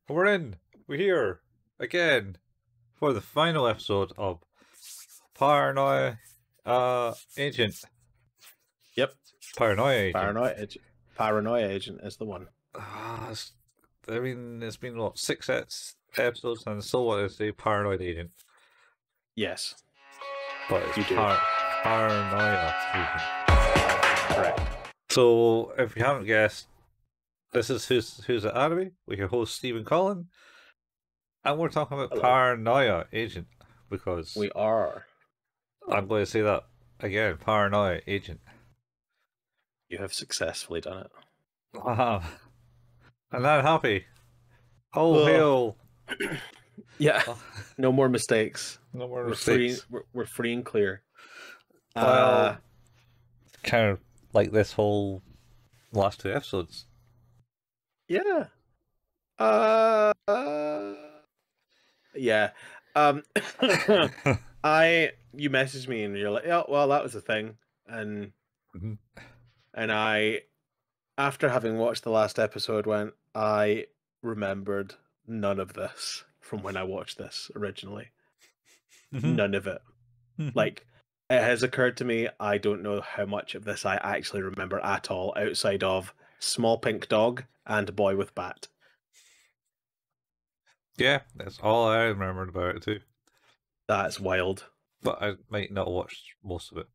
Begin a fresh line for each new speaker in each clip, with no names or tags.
We're in. We're here again for the final episode of Paranoia Agent.
Yep.
Paranoia Agent.
Paranoia Agent is the one.
I mean, it's been what, episodes, and I still want to say Paranoid Agent,
Yes.
but it's
You do.
Paranoia Agent.
Correct.
So, if you haven't guessed, this is who's at Anime with your host Stephen Collin, and we're talking about
Hello.
Paranoia Agent because
We are.
I'm going to say that again. Paranoia Agent.
You have successfully done it.
Wow. And I'm happy. Oh, hail.
Yeah. No more mistakes.
No more
We're
mistakes.
We're free and clear.
Well, kind of like this whole last two episodes.
Yeah. Yeah. You messaged me and you're like, yeah, well, that was a thing. And I, after having watched the last episode, I remembered none of this from when I watched this originally. None of it. Like, it has occurred to me, I don't know how much of this I actually remember at all, outside of Small Pink Dog and Boy with Bat.
Yeah, that's all I remembered about it too.
That's wild.
But I might not watch most of it.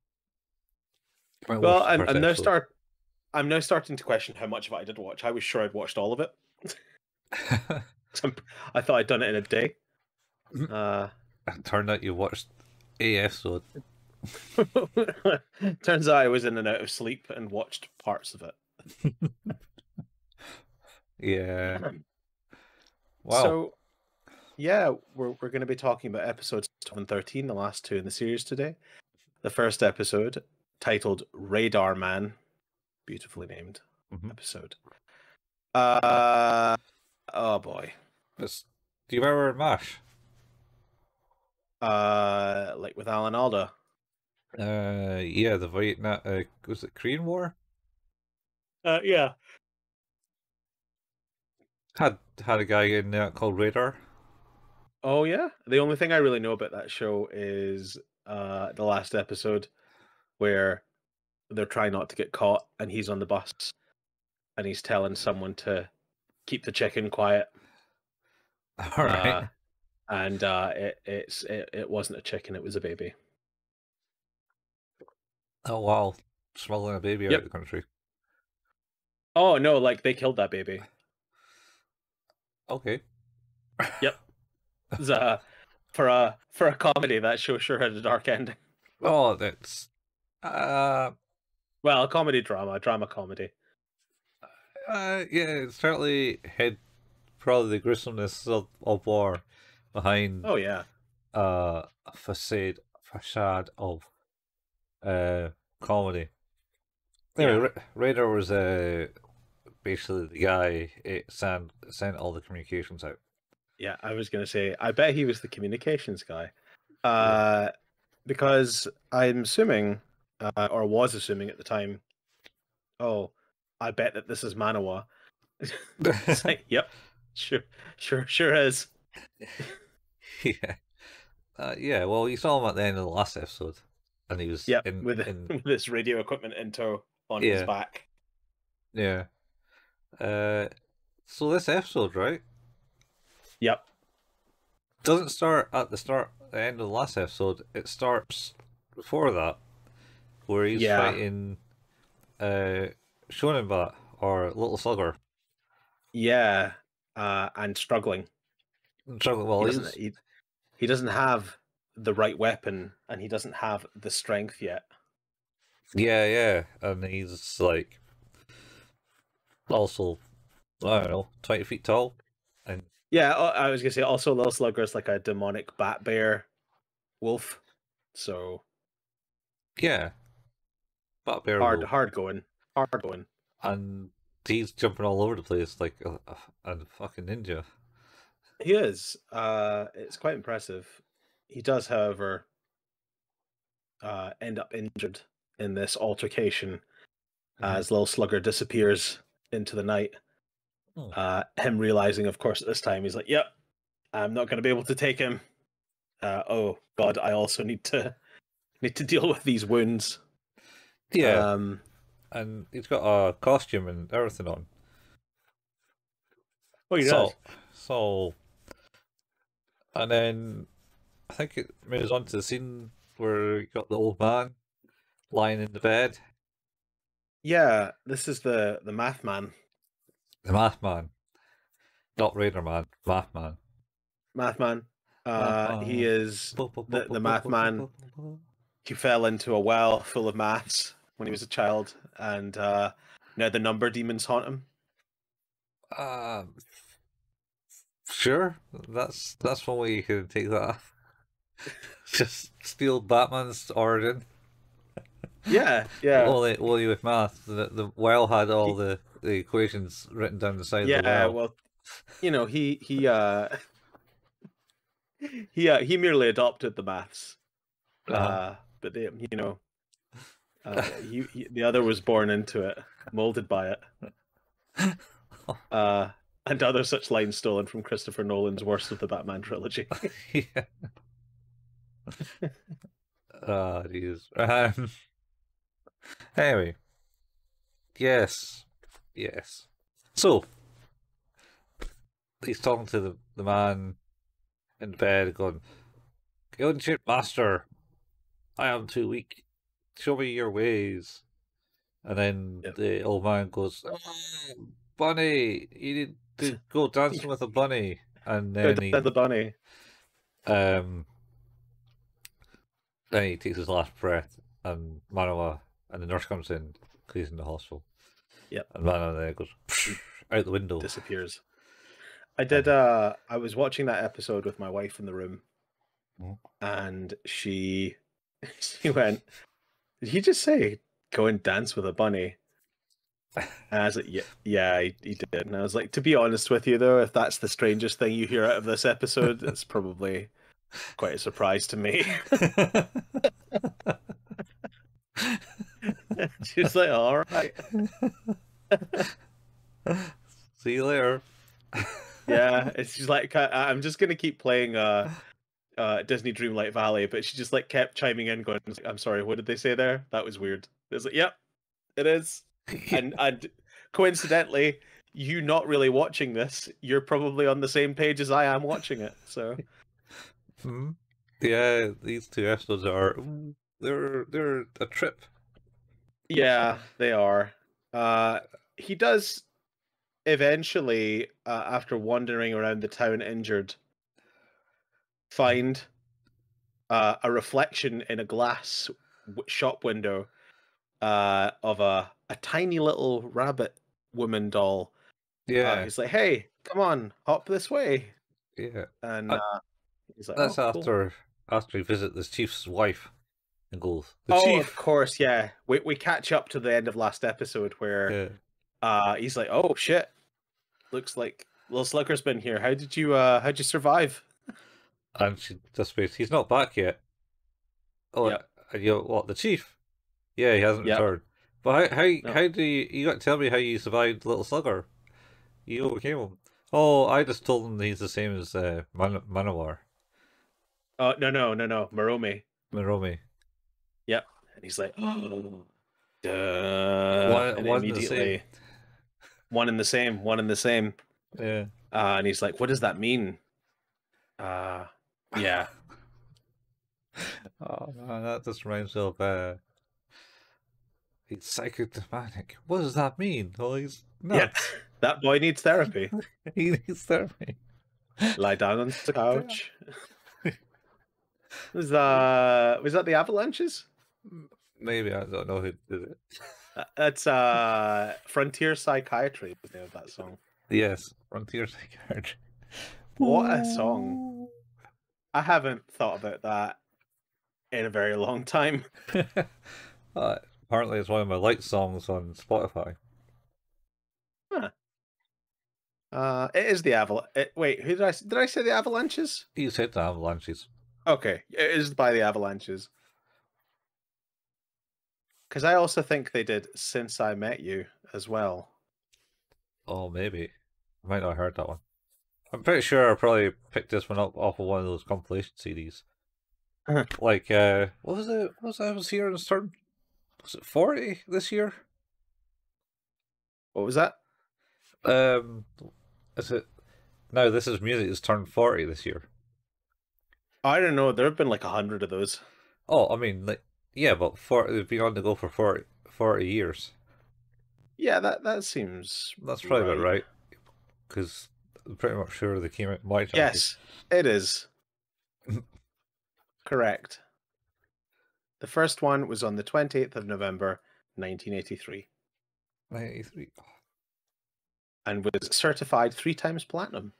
Well, I'm now starting to question how much of it I did watch. I was sure I'd watched all of it. I thought I'd done it in a day.
It turned out you watched a episode.
Turns out I was in and out of sleep and watched parts of it.
Yeah. Wow.
So, yeah, we're going to be talking about episodes 12 and 13, the last two in the series today. The first episode, titled Radar Man, beautifully named episode. Oh boy.
Do you remember MASH?
Like with Alan Alda.
Yeah, the Vietnam. Was it Korean War?
Yeah.
Had a guy in there called Radar.
Oh yeah. The only thing I really know about that show is the last episode where they're trying not to get caught, and he's on the bus, and he's telling someone to keep the chicken quiet.
All right.
And it wasn't a chicken; it was a baby.
Oh wow, smuggling a baby out of the country.
Oh no! Like they killed that baby.
Okay.
Yep. For a comedy, that show sure had a dark ending.
Oh, that's
well, comedy drama comedy.
Yeah, it certainly had probably the gruesomeness of war behind.
Oh yeah.
A facade of comedy. Anyway, Radar was basically the guy it sent all the communications out.
Yeah, I was gonna say, I bet he was the communications guy. Because I'm assuming, or was assuming at the time, oh, I bet that this is Manawa. It's like, yep, sure is.
Yeah. Yeah, well, you saw him at the end of the last episode, and he was
with this radio equipment in tow on his back.
Yeah. So this episode, right?
Yep.
Doesn't start at the end of the last episode. It starts before that, where he's fighting Shonenbat or Little Slugger.
Yeah, and struggling.
Well,
he doesn't have the right weapon, and he doesn't have the strength yet.
Yeah, and he's like also, I don't know, 20 feet tall, and
yeah, I was gonna say also Lil Slugger is like a demonic bat bear wolf, so
yeah, bat bear
hard going,
and he's jumping all over the place like a fucking ninja.
He is. It's quite impressive. He does, however, end up injured in this altercation as Lil Slugger disappears into the night. Him realizing, of course, at this time, he's like, "Yep, I'm not going to be able to take him. Oh God, I also need to deal with these wounds."
Yeah, and he's got a costume and everything on.
Oh, he does.
So, and then I think it moves on to the scene where you got the old man lying in the bed.
Yeah, this is the math man.
The math man, not Raider man, math man.
Math man.
Math
He
man.
is the math man. He fell into a well full of maths when he was a child, and now the number demons haunt him.
Sure, that's one way you could take that. Just steal Batman's origin.
Yeah.
Only with math. The well had all
He,
the equations written down the side of the
yeah,
well.
well, he merely adopted the maths. But they, the other was born into it, molded by it. And other such lines stolen from Christopher Nolan's worst of the Batman trilogy.
Yeah. Jeez. Anyway, yes. So he's talking to the man in the bed, going, "Ancient master, I am too weak. Show me your ways." And then the old man goes, "Oh, bunny, you need to go dancing with a bunny." And then
the bunny.
Then he takes his last breath, and Manoa and the nurse comes in, he's in the hospital.
Yep.
And Manoa then goes out the window,
disappears. I was watching that episode with my wife in the room, and she went, "Did he just say go and dance with a bunny?" And I was like, yeah, he did. And I was like, to be honest with you, though, if that's the strangest thing you hear out of this episode, it's probably quite a surprise to me. She's like, all right.
See you later.
Yeah, she's like, I'm just gonna keep playing Disney Dreamlight Valley, but she just like kept chiming in, going, "I'm sorry, what did they say there? That was weird." It's like, yep, it is. And coincidentally, you not really watching this, you're probably on the same page as I am watching it. So
yeah, these two episodes are they're a trip.
yeah, they are. He does eventually, after wandering around the town injured, find a reflection in a glass shop window of a tiny little rabbit woman doll.
Yeah,
He's like, "Hey, come on, hop this way."
yeah.
And he's like,
That's
"Oh, cool."
after he visits the chief's wife and goes, "The
Oh,
chief."
of course, yeah. We catch up to the end of last episode where he's like, "Oh shit, looks like Lil Slugger's been here. How'd you survive?"
And she just says, "He's not back yet." Oh,
Yep.
and you what? The chief? Yeah, he hasn't returned. But how do you got to tell me how you survived Little Slugger? You overcame him. Oh, I just told him he's the same as Manowar.
Oh no, Maromi.
Maromi.
Yep. And he's like, "Oh, duh." And
One
immediately, one in the same, one in the same.
Yeah.
And he's like, "What does that mean?" Yeah.
Oh man, that just reminds me of he's psychotic. What does that mean? Oh, he's nuts.
Yeah. That boy needs therapy.
He needs therapy.
Lie down on the couch. Was that the Avalanches?
Maybe I don't know who did it.
That's Frontier Psychiatry was the name of that song.
Yes, Frontier Psychiatry.
What a song! I haven't thought about that in a very long time.
Apparently, it's one of my liked songs on Spotify.
Huh. It is the Wait, who did I say the Avalanches?
You said the Avalanches.
Okay, it is by the Avalanches. Because I also think they did Since I Met You as well.
Oh, maybe. I might not have heard that one. I'm pretty sure I probably picked this one up off of one of those compilation CDs. Like, what was it? What was I was here in this turn? Was it 40 this year?
What was that?
Um, is it? No, This Is Music has turned 40 this year.
I don't know. There have been like 100 of those.
Oh, I mean, like, yeah, but they've been on the go for 40 years.
Yeah, that seems
That's probably about
right.
right, because I'm pretty much sure they came out my childhood.
Yes, it is. Correct. The first one was on the 28th of November, 1983,
93.
and was certified 3 times platinum.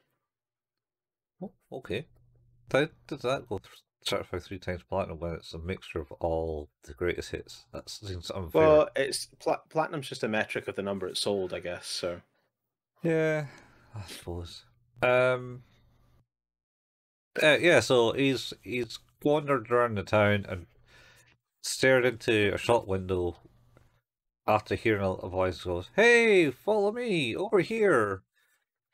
Oh, okay. Did that go certified 3 times platinum when it's a mixture of all the greatest hits? That seems unfair.
Well, it's platinum's just a metric of the number it sold, I guess. So
yeah, I suppose. Yeah. So he's wandered around the town and stared into a shop window after hearing a voice goes, "Hey, follow me over here!"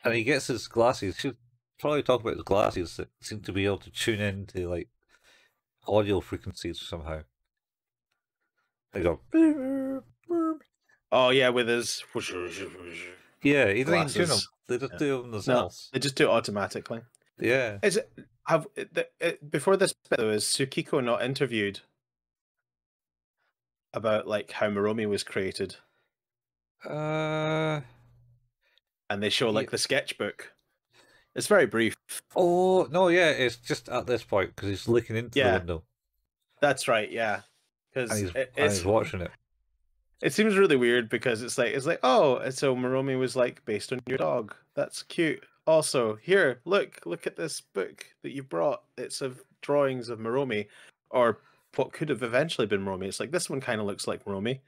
And he gets his glasses. Should probably talk about his glasses that seem to be able to tune into like audio frequencies somehow. They go. "Beep, beep."
oh yeah, with his
Yeah, he doesn't even tune them.
glasses.
They just
Yeah.
do them
No,
themselves.
they just do it automatically.
Yeah.
Is it before this bit though? Is Tsukiko not interviewed about like how Maromi was created?
Uh.
And they show
Yeah.
like the sketchbook. It's very brief.
Oh no, yeah, it's just at this point because he's looking into the window
That's right. Yeah,
and
because
he's watching it.
it seems really weird because it's like oh, so Maromi was like based on your dog. That's cute. Also, here, look at this book that you brought. It's of drawings of Maromi, or what could have eventually been Maromi. It's like this one kind of looks like Maromi.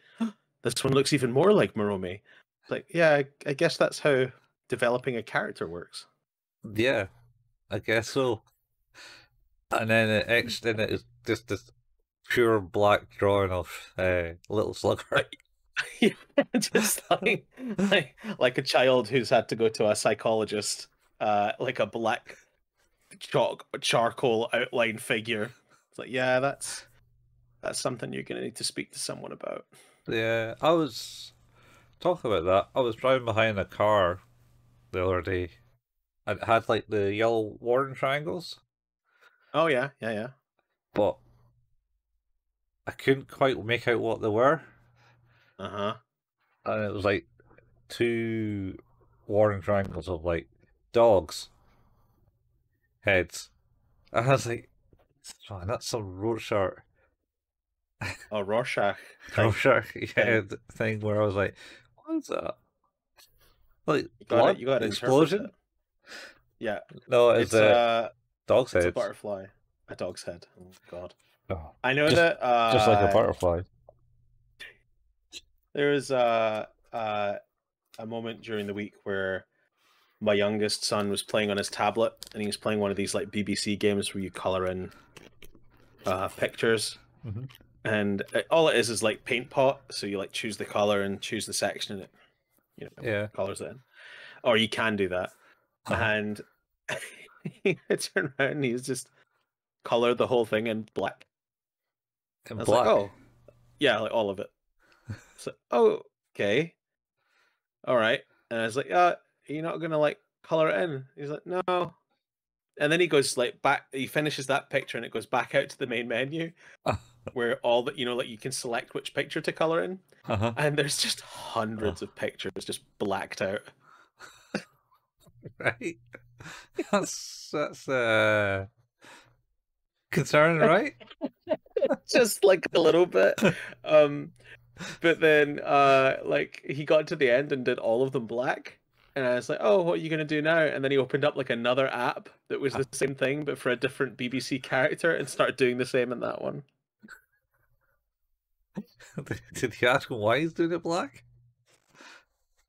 This one looks even more like Maromi. It's like, yeah, I guess that's how developing a character works.
Yeah, I guess so. And then etched in it is just this pure black drawing of Little Slugger.
Just like a child who's had to go to a psychologist, like a black charcoal outline figure. It's like, yeah, that's something you're gonna need to speak to someone about.
Yeah, I was talking about that. I was driving behind a car the other day and it had like the yellow warning triangles,
Oh yeah, yeah.
but I couldn't quite make out what they were.
Uh-huh.
And it was like two warning triangles of like dogs heads. And I was like, "Man, that's some Rorschach
Oh, Rorschach type
Rorschach
thing.
thing where I was like, what is that? Like
You gotta interpret
explosion?
it. Yeah.
No,
It's
dog's
it's a
head.
butterfly. A dog's head. Oh god.
Oh,
I know
just,
that
just like a butterfly.
there was a moment during the week where my youngest son was playing on his tablet and he was playing one of these like BBC games where you color in pictures.
Mm-hmm.
And all it is like paint pot, so you like choose the color and choose the section and it colors it in. Or you can do that. And he turned around and he's just colored the whole thing in black.
In
I was
black?
like, oh yeah, like all of it. So, oh, okay. All right. And I was like, you're not gonna like color it in? He's like, no. And then he goes like back. He finishes that picture, and it goes back out to the main menu, where all that like you can select which picture to color in, and there's just hundreds of pictures just blacked out.
Right. That's concerning, right?
Just like a little bit. But then like he got to the end and did all of them black. And I was like, oh, what are you going to do now? And then he opened up like another app that was the same thing, but for a different BBC character and started doing the same in that one.
Did he ask him why he's doing it black?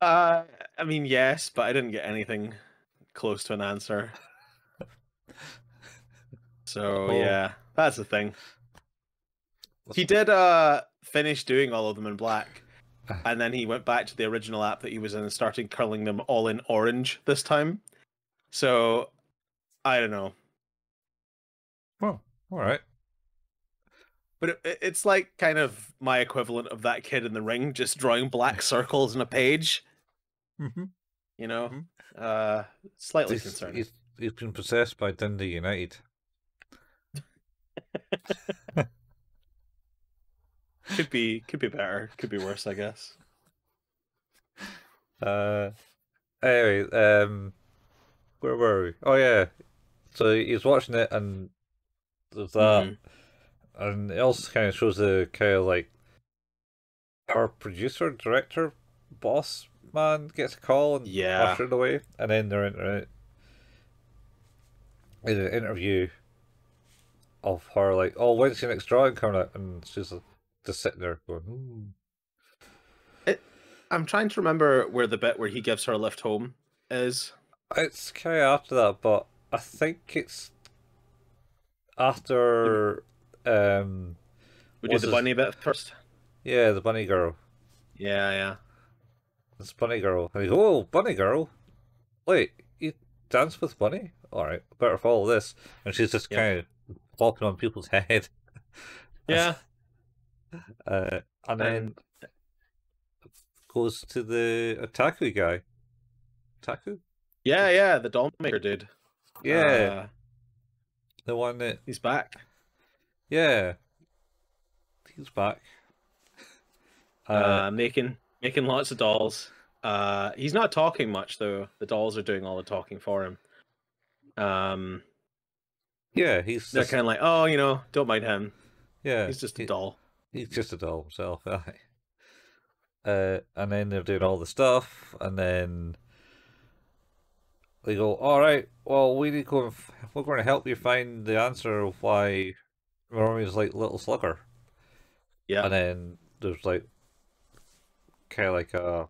I mean, yes, but I didn't get anything close to an answer. So yeah, that's the thing. He did finish doing all of them in black. and then he went back to the original app that he was in and started curling them all in orange this time. So I don't know.
Oh, all right.
But it's like kind of my equivalent of that kid in the ring just drawing black circles in a page,
Mm-hmm.
you know?
Mm-hmm.
Slightly concerning.
He's been possessed by Dundee United.
Could be better, could be worse, I guess.
Anyway, where were we? Oh yeah. So he's watching it, and there's that,
Mm-hmm.
and it also kind of shows the kind of like our producer, director, boss man gets a call and
Yeah.
ushered away, and then they're in an interview of her like, "Oh, when's your next drawing coming out?" And she's just sitting there going, "Hmm."
I'm trying to remember where the bit where he gives her a lift home is.
It's kind of after that, but I think it's
We
after
do
what's
the
his
bunny bit first.
yeah, the bunny girl.
Yeah, yeah.
It's Bunny Girl. And you go, "Oh, Bunny Girl. Wait, you dance with Bunny? Alright, better follow this." And she's just
Yep.
kind of flopping on people's head.
Yeah.
And
And
then goes to the Otaku guy. Otaku?
yeah, the doll maker dude.
Yeah, the one that.
He's back.
Yeah, he's back.
Making lots of dolls. He's not talking much though. The dolls are doing all the talking for him.
Yeah, he's
They're
just.
kind of like, oh, don't mind him.
Yeah,
He's just a doll.
he's just a doll himself. And then they're doing all the stuff, and then they go, "All right, well, we need to go. We're going to help you find the answer of why Maromi is like Little Slugger."
Yeah.
And then there's like kind of like a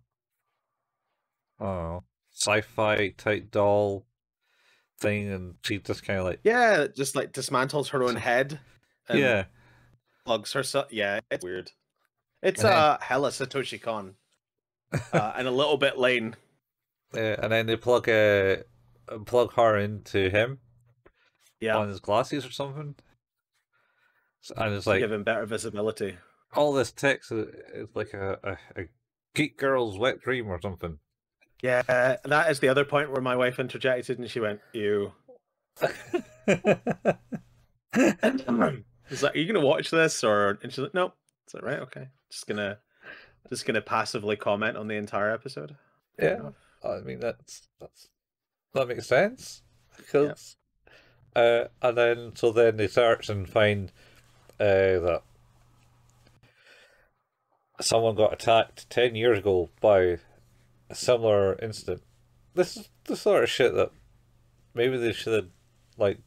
I don't know, sci-fi type doll thing, and she just kind of like
Yeah, just like dismantles her own head and
yeah,
plugs herself. Yeah, it's weird. It's
and then
hella Satoshi Kon. And a little bit lame.
and then they plug her into him
Yeah,
on his glasses or something, and it's
to
like
give him better visibility.
all this text is like a geek girl's wet dream or something.
Yeah, that is the other point where my wife interjected and she went, "Ew." He's like, "Are you gonna watch this?" And she's like, "Nope." It's like, right, okay. Just gonna passively comment on the entire episode. Fair
Yeah,
enough.
I mean that makes sense
Yeah.
because and then they search and find that someone got attacked 10 years ago by a similar incident. This is the sort of shit that maybe they should have like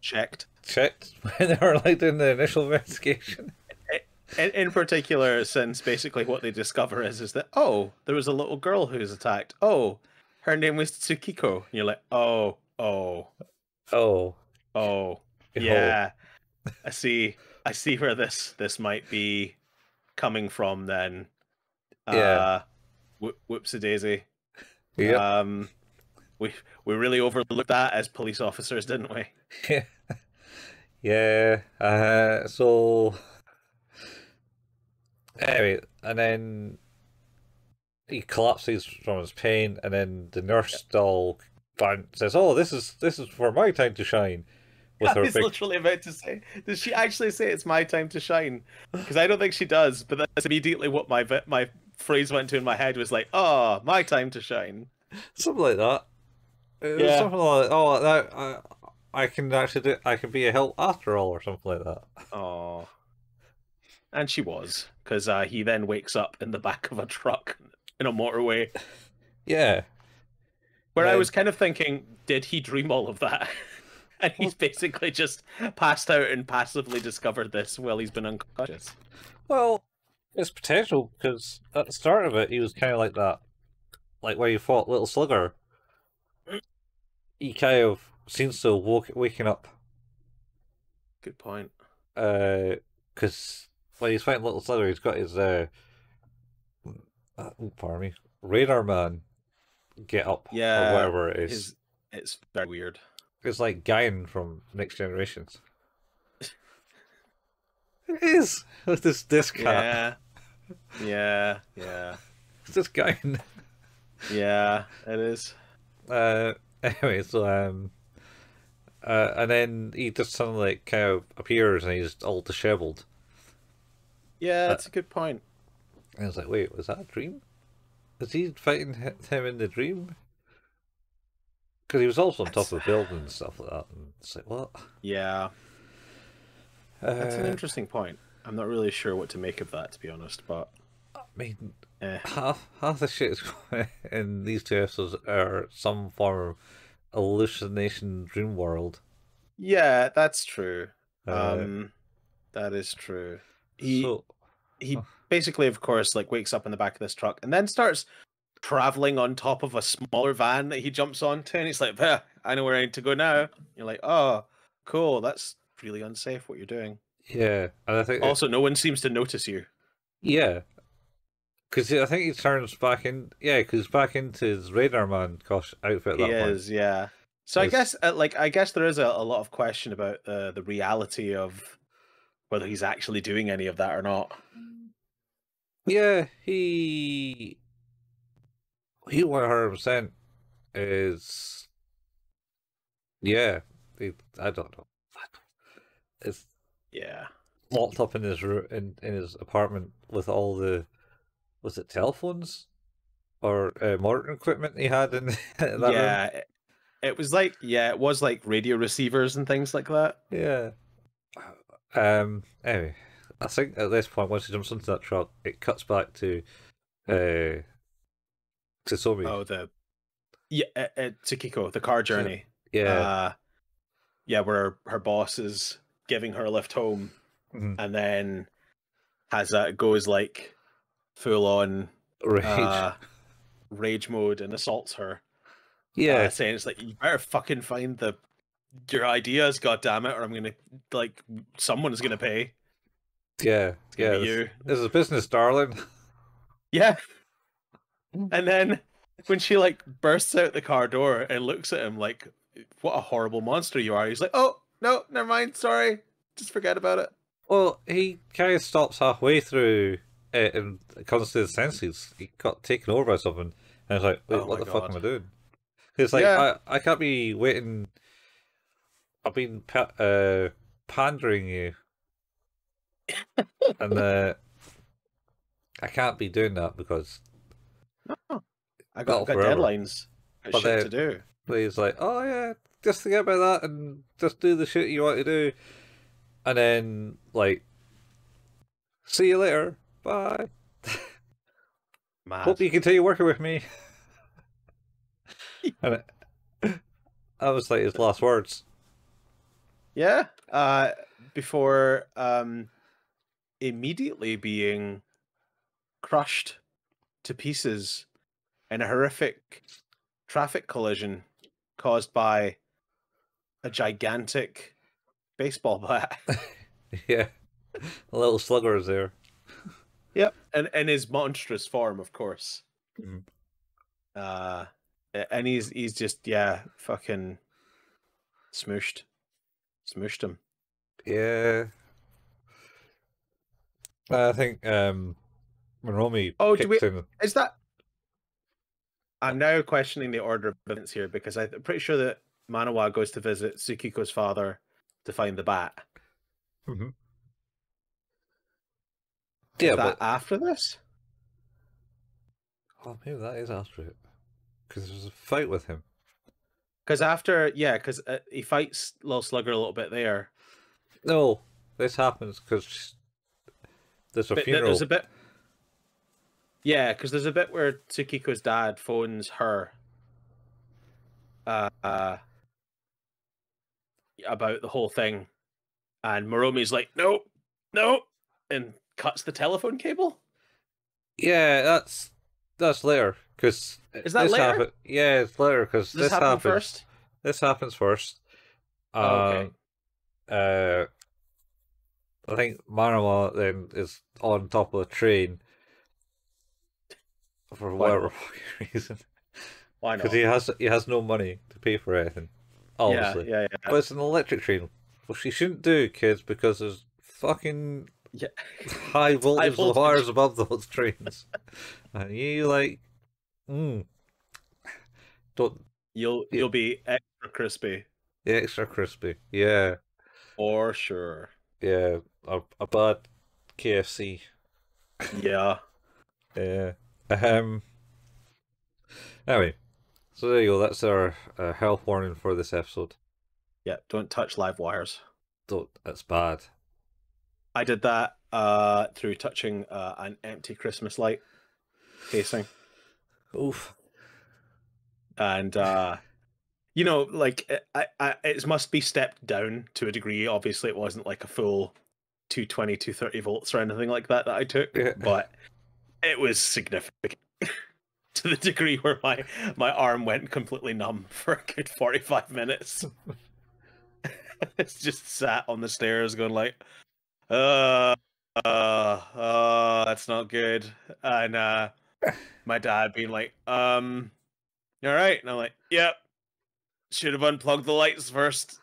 Checked.
checked when they were like doing the initial investigation.
In particular, since basically what they discover is that, oh, there was a little girl who was attacked. Oh, her name was Tsukiko. And you're like, oh,
Oh, oh,
yeah. I see where this might be coming from then.
yeah,
Whoopsie daisy.
yep,
We really overlooked that as police officers, didn't we?
yeah, yeah. So anyway, and then he collapses from his pain, and then the nurse doll says, "Oh, this is for my time to shine." With
I
her
was
big,
literally about to say, does she actually say it's my time to shine? Because I don't think she does, but that's immediately what my phrase went to in my head was like, oh, my time to shine.
something like that. It was
Yeah.
something like, "Oh, that I can actually I can be a help after all," or something like that.
Oh. And she was, because he then wakes up in the back of a truck in a motorway,
Yeah,
where
and
I
then
was kind of thinking, did he dream all of that? And he's basically just passed out and passively discovered this while he's been unconscious.
well, it's potential because at the start of it, he was kind of like that, like where you fought Little Slugger. He kind of seems to waking up,
Good point.
because when he's fighting Little Slugger, he's got his pardon me, Radar Man get up or
Yeah,
whatever it is.
it's very weird.
It's like Guyan from Next Generations. It is with this disc hat.
Yeah, yeah.
It's this Guyan.
Yeah, it is.
Uh, anyway, so and then he just suddenly like, kind of appears and he's all disheveled.
Yeah,
Uh,
that's a good point.
and it's like, wait, was that a dream? Is he fighting him in the dream? Because he was also on top
That's
of the building and stuff like that. And it's like, what?
yeah, that's an
Uh,
interesting point. I'm not really sure what to make of that, to be honest, but
I mean,
eh.
half the shit is in these two episodes are some form of hallucination dream world.
Yeah, that's true.
Uh,
Um, that is true. He
so,
he basically, of course, like wakes up in the back of this truck and then starts traveling on top of a smaller van that he jumps onto, and he's like, I know where I need to go now. You're like, oh, cool, that's really unsafe what you're doing.
yeah, and I think
Also, no one seems to notice you.
yeah, because I think he turns back in. Yeah, because back into his Radar Man outfit at
He
that point.
is, yeah. So I
Is
guess, I guess there is a lot of question about the reality of whether he's actually doing any of that or not.
yeah, he 100% is yeah. I don't know. It's
Yeah.
locked up in his in his apartment with all the was it telephones or modern equipment he had in that room.
Yeah. It was like, yeah, it was like radio receivers and things like that.
Yeah. Anyway, I think at this point, once he jumps into that truck, it cuts back uh to Somi.
Oh, yeah, Tsukiko, the car
So,
journey.
yeah.
Uh, yeah, where her boss is giving her a lift home,
Mhm.
and then goes like full on
Rage.
uh rage mode and assaults her,
Yeah.
saying it's like, you better fucking find your ideas, god damn it, or I'm gonna, like, someone's gonna pay.
Yeah.
It's gonna
Yeah.
be
This,
you.
this is business, darling.
Yeah. And then when she like bursts out the car door and looks at him like, what a horrible monster you are, he's like, oh no, never mind, sorry, just forget about it.
Well, he kind of stops halfway through it and comes to his senses. He got taken over by something, and it's like, wait,
Oh
what
my
the fuck am
god.
I doing? It's like
Yeah.
I can't be waiting. I've been pandering you, and I can't be doing that because
No, I
not
got
forever.
deadlines, got
But
shit to
then
do.
he's like, oh yeah, just forget about that and just do the shit you want to do, and then like, see you later, bye. Hope
Mad.
you continue working with me. And that was like his last words.
Yeah. Before immediately being crushed to pieces in a horrific traffic collision caused by a gigantic baseball bat.
Yeah, Lil Slugger is there.
Yep, and in his monstrous form, of course.
Mm.
Uh, and he's just, yeah, fucking smooshed him.
Yeah, I think Maromi
Oh,
kicked in.
is that? I'm now questioning the order of events here because I'm pretty sure that Manawa goes to visit Tsukiko's father to find the bat.
Mm-hmm.
Is
Yeah,
that
but
after this?
oh, maybe that is after it because there's a fight with him.
Because after, yeah, because he fights Lil Slugger a little bit there.
No, this happens because there's a
But
funeral.
there's a bit. Yeah, because there's a bit where Tsukiko's dad phones her about the whole thing, and Maromi's like, "No, no," and cuts the telephone cable.
Yeah, that's later because
Is that
this
later?
happened. Yeah, it's later because
Does this happen first?
This happens first.
Oh, okay.
Uh, I think Manawa then is on top of a train, for
Why
whatever
not?
fucking reason.
Why
Because
not?
he has no money to pay for anything,
Yeah,
obviously.
yeah, yeah,
But it's an electric train, which you shouldn't do, kids, because there's fucking
yeah.
high
It's high
voltage wires
voltage.
above those trains, and you like, don't
You'll
yeah,
be extra crispy
extra crispy. Yeah,
for sure.
yeah, a bad KFC.
Yeah.
Yeah. Um. Anyway, so there you go. That's our health warning for this episode.
Yeah, don't touch live wires.
Don't. That's bad.
I did that through touching an empty Christmas light casing.
Oof.
And you know, like it must be stepped down to a degree. Obviously, it wasn't like a full 220, 230 volts or anything like that I took,
Yeah.
but it was significant to the degree where my arm went completely numb for a good 45 minutes. It's just sat on the stairs going like, uh, that's not good. And my dad being like, you all right? And I'm like, yep. Should have unplugged the lights first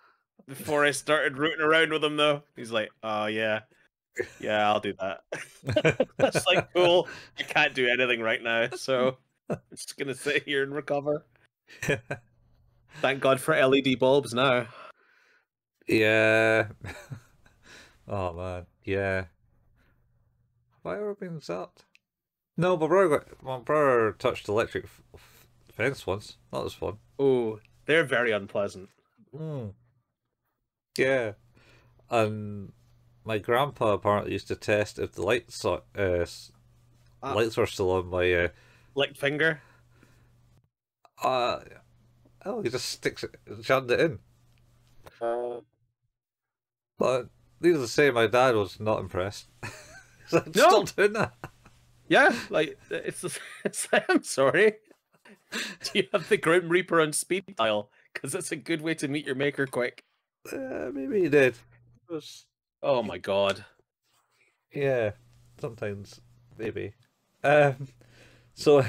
before I started rooting around with them, though. He's like, oh, yeah. Yeah, I'll do that. That's like, cool. I can't do anything right now, so I'm just going to sit here and recover. Thank God for LED bulbs now.
Yeah. Oh man. Yeah. Have I ever been zapped? No, my brother touched electric fence once. That was fun.
Oh, they're very unpleasant.
Mm. Yeah. And my grandpa apparently used to test if the
Uh,
lights were still on by
Lick finger.
uh oh he just sticks it jammed it in.
Uh,
But needless to say, my dad was not impressed. He's like,
no,
stop doing that.
yeah, like it's like, I'm sorry. Do you have the Grim Reaper on speed dial? Because it's a good way to meet your maker quick.
Maybe he did. It was,
Oh my God.
yeah, sometimes maybe. Um, so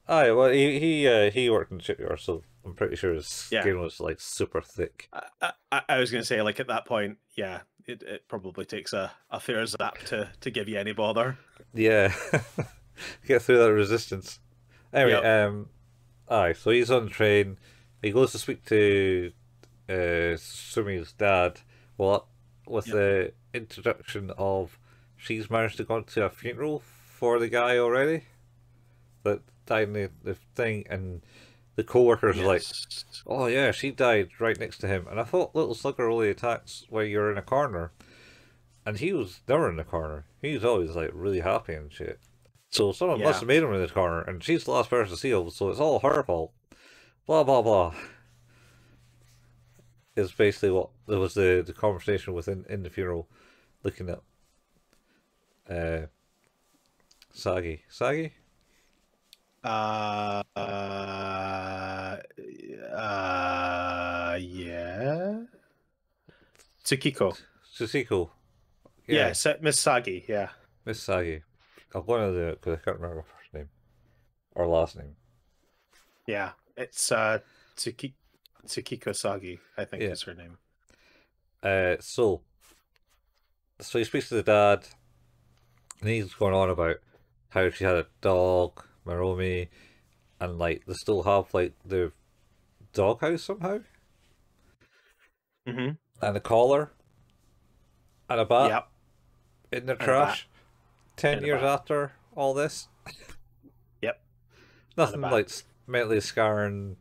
aye, well, he worked in the shipyard, so I'm pretty sure his
Yeah.
skin was like super thick.
I was going to say, like, at that point, yeah, it probably takes a fair zap to give you any bother.
Yeah, get through that resistance. Anyway,
Yep.
aye, so he's on the train. He goes to speak to Sumi's dad. Well, with
Yep.
the introduction of she's managed to go to a funeral for the guy already that died in the thing, and the co-workers are like,
Yes.
oh yeah, she died right next to him. And I thought Little Slugger only attacks where you're in a corner. And he was never in the corner. He was always like really happy and shit. So someone must
Yeah.
have made him in the corner, and she's the last person to see him, so it's all her fault. Blah blah blah. Is basically what there was the conversation within in the funeral, looking at uh Sagi. Sagi?
Yeah. Tsukiko.
Susiko.
Yeah,
Yeah,
Miss Sagi. Yeah.
Miss Sagi. I'm going to do it because I can't remember her first name or last name.
Yeah. It's Tsukiko Sagi, I think
Yeah.
is her name.
So he speaks to the dad, and he's going on about how she had a dog, Maromi, and like they still have like the doghouse somehow,
Mm-hmm.
and a collar, and a bat
Yep.
in their
And a bat.
trash. 10
And a
years
bat.
after all this,
Yep. And a
nothing
bat.
like mentally scarring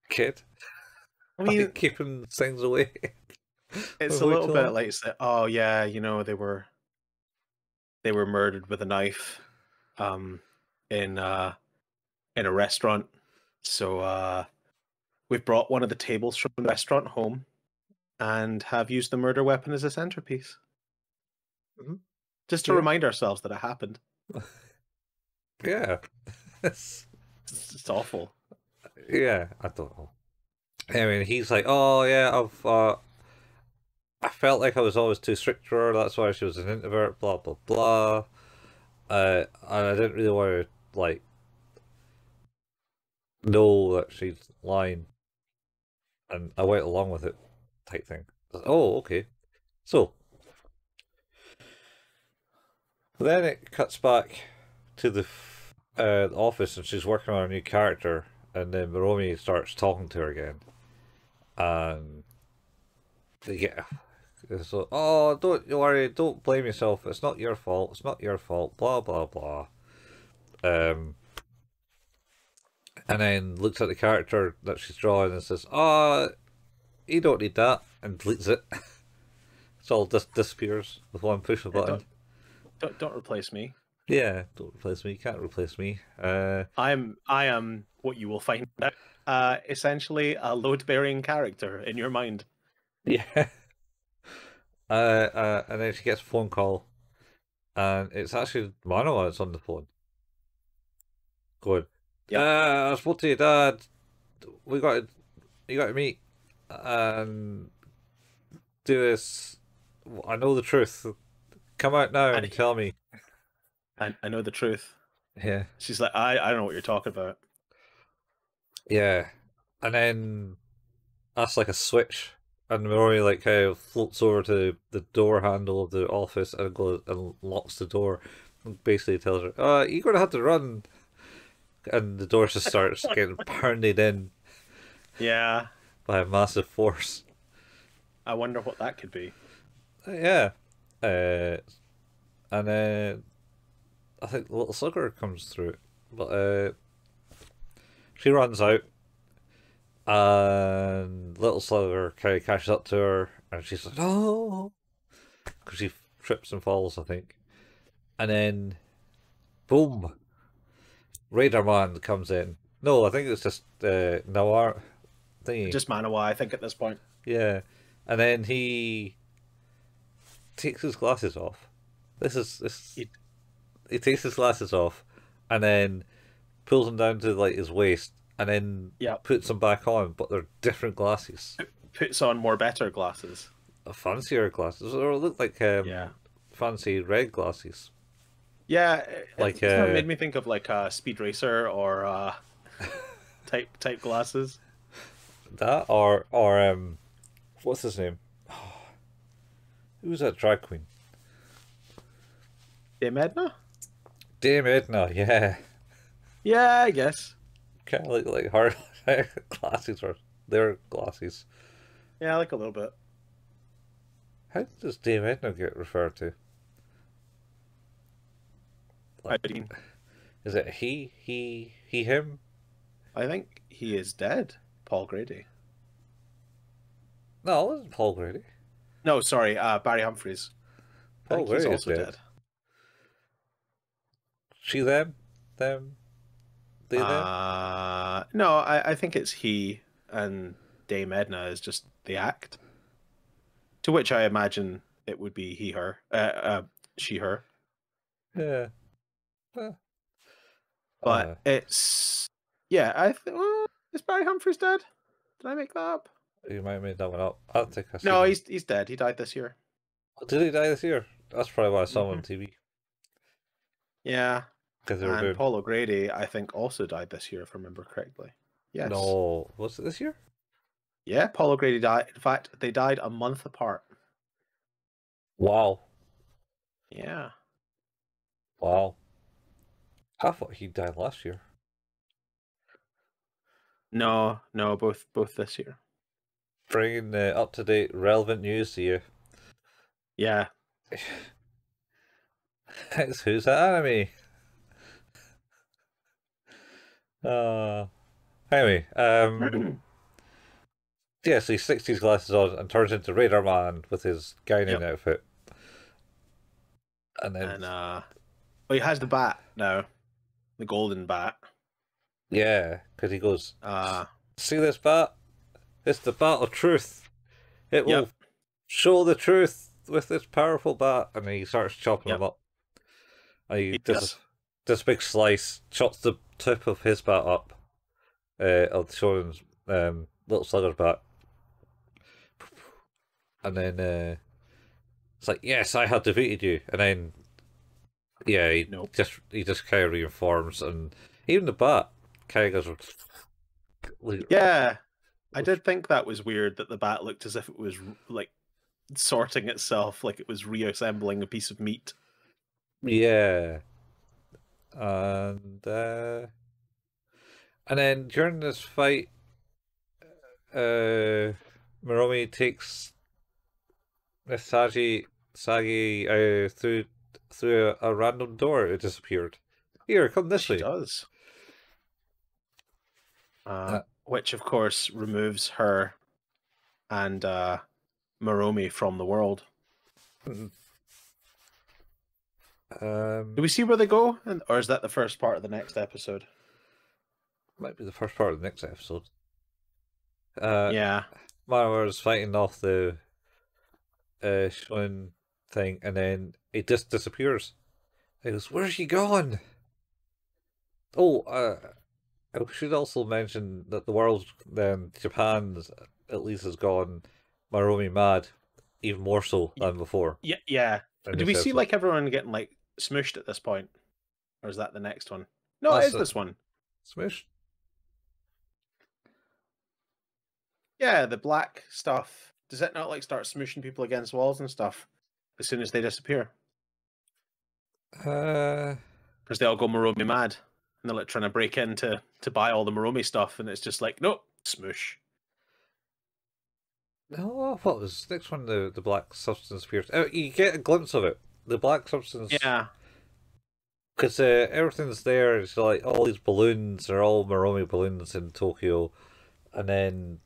kid.
I mean,
Like keeping things away.
it's
for
a
way
little
too
bit
long.
like, oh yeah, they were murdered with a knife, in a restaurant. So we've brought one of the tables from the restaurant home and have used the murder weapon as a centerpiece.
Mhm.
Just to
Yeah.
remind ourselves that it happened.
Yeah.
It's awful.
Yeah, I don't know. I mean, he's like, oh yeah, I felt like I was always too strict to her. That's why she was an introvert. Blah blah blah. And I didn't really want to like know that she's lying, and I went along with it, type thing. Oh, okay. So then it cuts back to the office, and she's working on a new character, and then Maromi starts talking to her again, and they get so, oh, don't worry, don't blame yourself. It's not your fault. It's not your fault. Blah blah blah. Um, and then looks at the character that she's drawing and says, "Oh, you don't need that," and deletes it. It's all just disappears with one push of a
Yeah,
button.
don't replace me.
Yeah, don't replace me. You can't replace me.
I am what you will find out. Essentially a load-bearing character in your mind.
Yeah. And then she gets a phone call, and it's actually Manoa that's on the phone, going,
Yep.
I spoke to your dad. We got to, you got to meet and do this. I know the truth. Come out now and tell me.
I know the truth.
Yeah.
She's like, I don't know what you're talking about.
Yeah. And then that's like a switch. And Maromi like kind of floats over to the door handle of the office and goes and locks the door. And basically tells her, you're gonna have to run. And the door just starts getting pounded in
Yeah.
by a massive force.
I wonder what that could be.
Yeah. And then I think Lil Slugger comes through it. But she runs out, and Little Slugger kind of catches up to her, and she's like, "No," because she trips and falls, I think. And then, boom, Radar Man comes in. No, I think it's just Nawar thingy.
Just Manawa, I think, at this point.
Yeah, and then he takes his glasses off. He takes his glasses off, and then pulls them down to like his waist, and then puts them back on, but they're different glasses.
Puts on more better glasses.
Fancier glasses, or look like fancy red glasses.
Yeah,
like
it made me think of like a Speed Racer or type glasses.
That or what's his name? Who was that drag queen?
Dame Edna?
Dame Edna, yeah.
Yeah, I guess.
Kind of look like her glasses or their glasses.
Yeah, like a little bit.
How does Dame Edna get referred to? Like, is it he, him?
I think he is dead. Paul Grady.
No, it wasn't Paul Grady.
No, sorry, Barry Humphries.
Paul Grady is also dead. She, them? Them? They, them?
No, I think it's he, and Dame Edna is just the act. To which I imagine it would be he, her. She, her.
Yeah.
But it's... Yeah, I think... is Barry Humphries dead? Did I make that up?
You might have made that one up. I don't think I
No, he's dead. He died this year.
Did he die this year? That's probably why I saw him on TV.
Yeah.
And
Paul O'Grady, I think, also died this year, if I remember correctly. Yes.
No, was it this year?
Yeah, Paul O'Grady died. In fact, they died a month apart.
Wow.
Yeah.
Wow. I thought he died last year.
No, both this year.
Bringing up-to-date, relevant news to you.
Yeah.
It's Who's That Enemy? Anyway, yeah, so he sticks his glasses on and turns into Radar Man with his Guinan outfit. And then...
well, he has the bat now. The golden bat.
Yeah, because he goes, see this bat? It's the bat of truth. It will show the truth with this powerful bat. And he starts chopping them up. And he does this big slice, chops the tip of his bat up, of showing Little Slugger's bat. and then it's like, yes, I have defeated you, and then yeah,
No.
he just kind of reinforms, and even the bat kind of goes.
Yeah, I did think that was weird that the bat looked as if it was like sorting itself, like it was reassembling a piece of meat.
Yeah, and then during this fight, Maromi takes Miss Sagi through a random door. It disappeared. Here, come this
She
way.
does.
Uh,
Which of course removes her and Maromi from the world. Do we see where they go, or is that the first part of the next episode?
Might be the first part of the next episode.
Yeah.
Mario's fighting off the Shonen thing, and then it just disappears. He goes, "Where's she gone?" Oh, I should also mention that the world, Japan's at least, has gone Maromi mad, even more so than before.
Yeah, yeah.
In
Do
this
we see
episode.
like everyone getting like smushed at this point, or is that the next one? No, it
That's
is this one.
Smush.
Yeah, the black stuff. Does it not like start smushing people against walls and stuff as soon as they disappear? Because they all go Maromi mad, and they're like trying to break in to buy all the Maromi stuff, and it's just like, nope, smush.
No, what was next one? The black substance appears. You get a glimpse of it. The black substance.
Yeah.
Because everything's there. It's like all these balloons are all Maromi balloons in Tokyo, and then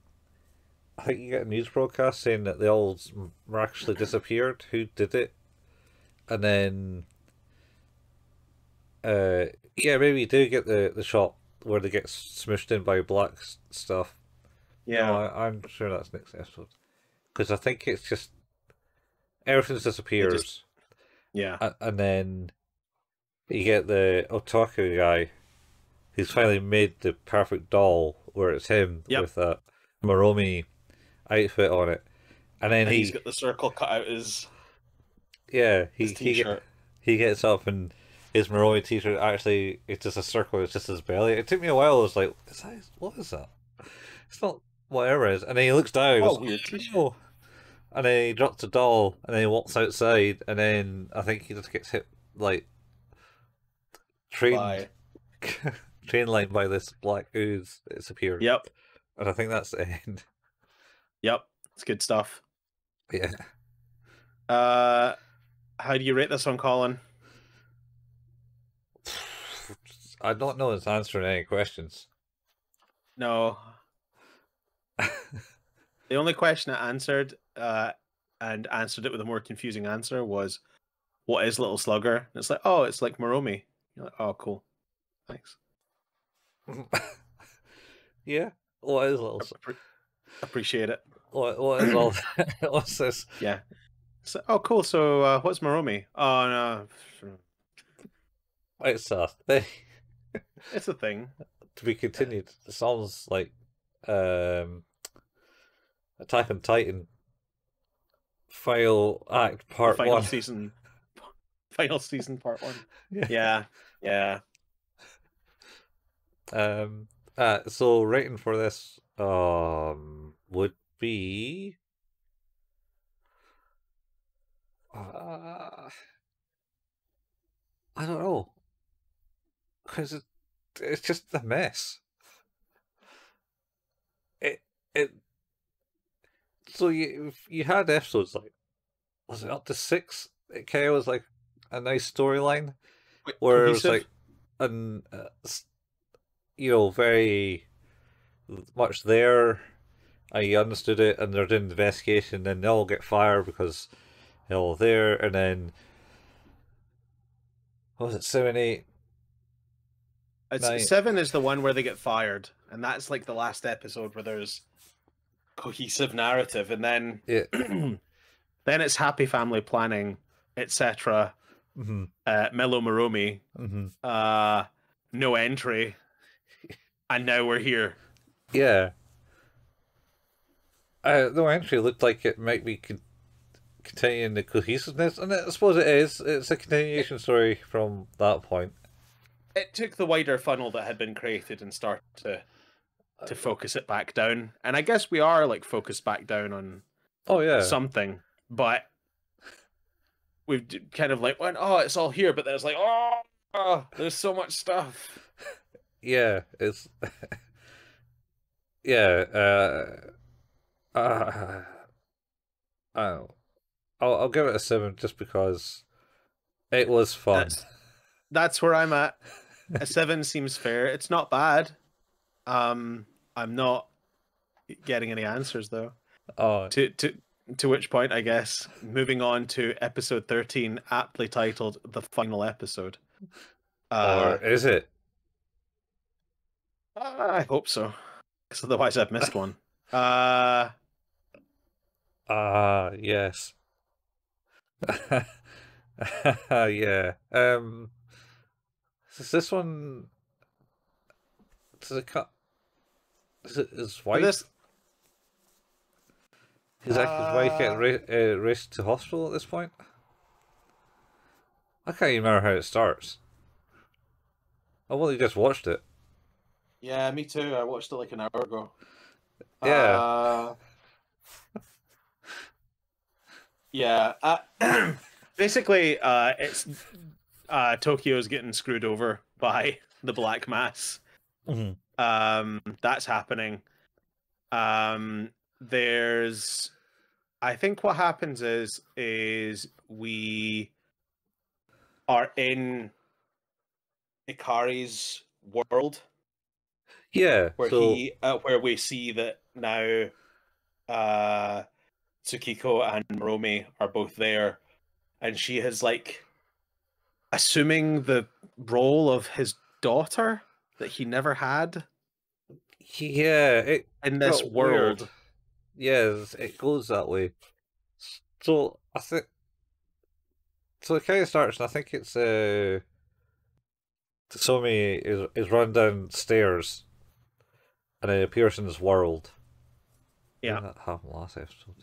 I think you get a news broadcast saying that they all miraculously disappeared. Who did it? And then, yeah, maybe you do get the shot where they get smushed in by black stuff.
Yeah.
No, I'm sure that's next episode. Because I think it's just everything disappears.
Yeah.
And then you get the otaku guy who's finally made the perfect doll where it's him with a Maromi outfit on it. And then
he's got the circle cut out his
his
t-shirt.
He gets up and his Maromi t-shirt actually it's just a circle, it's just his belly. It took me a while, I was like, what is that? It's not whatever it is. And then he looks down,
Weird
oh. And then he drops the doll and then he walks outside and then I think he just gets hit like train line by this black ooze. It's appeared.
Yep.
And I think that's the end.
Yep. It's good stuff.
Yeah.
How do you rate this one, Colin?
I don't know it's answering any questions.
No. The only question I answered, and answered it with a more confusing answer, was, what is Little Slugger? And it's like, oh, it's like Maromi. You're like, oh, cool. Thanks.
Yeah. What is Little Slugger?
Appreciate it.
What is all that? What's this?
Yeah. So, oh, cool. So, what's Maromi? Oh, no.
It's a thing.
It's a thing.
To be continued. It sounds like Attack on Titan Final Act Part 1.
Final season Part 1. Yeah.
So rating for this would be I don't know, because it's just a mess. So you had episodes like, was it up to 6? It kind of was like a nice storyline where cohesive? It was like very much there. I understood it, and they're doing the investigation. Then they all get fired because they're all there, and then what was it, 7, 8?
It's 9. 7 is the one where they get fired, and that's like the last episode where there's cohesive narrative, and then then it's happy family planning, etc. Mellow Maromi, no entry, and now we're here.
Yeah. The entry looked like it might be continuing the cohesiveness, and I suppose it is. It's a
It
continuation story from that point.
it took the wider funnel that had been created and started to focus it back down. And I guess we are like focused back down on
Oh yeah,
something, but we've kind of like went, oh, it's all here, but there's like, oh, there's so much stuff.
yeah. It's yeah. Uh, I'll I'll give it a 7 just because it was fun.
That's that's where I'm at. A 7 seems fair. It's not bad. I'm not getting any answers though.
Oh,
To which point, I guess, moving on to episode 13, aptly titled "The Final Episode."
or
Uh,
is it?
I hope so, because otherwise I've missed one. Uh,
Ah, yes. Yeah. Is this one? Does it cut? Is it his
for
wife?
this,
His wife get raced to hospital at this point? I can't even remember how it starts. I've only just watched it.
yeah, me too. I watched it like an hour ago.
Yeah.
Uh, yeah. Basically, it's Tokyo's getting screwed over by the Black Mass.
Mm-hmm.
That's happening. There's, I think what happens is we are in Ikari's world
Yeah.
where
So
where we see that now uh Tsukiko and Maromi are both there, and she has like assuming the role of his daughter that he never had
yeah, it
in this
got weird.
world.
Yes, it goes that way. So I think so. It kind of starts, and I think it's Tsutomi is run downstairs, and it appears in this world.
Yeah,
Didn't that happen last episode?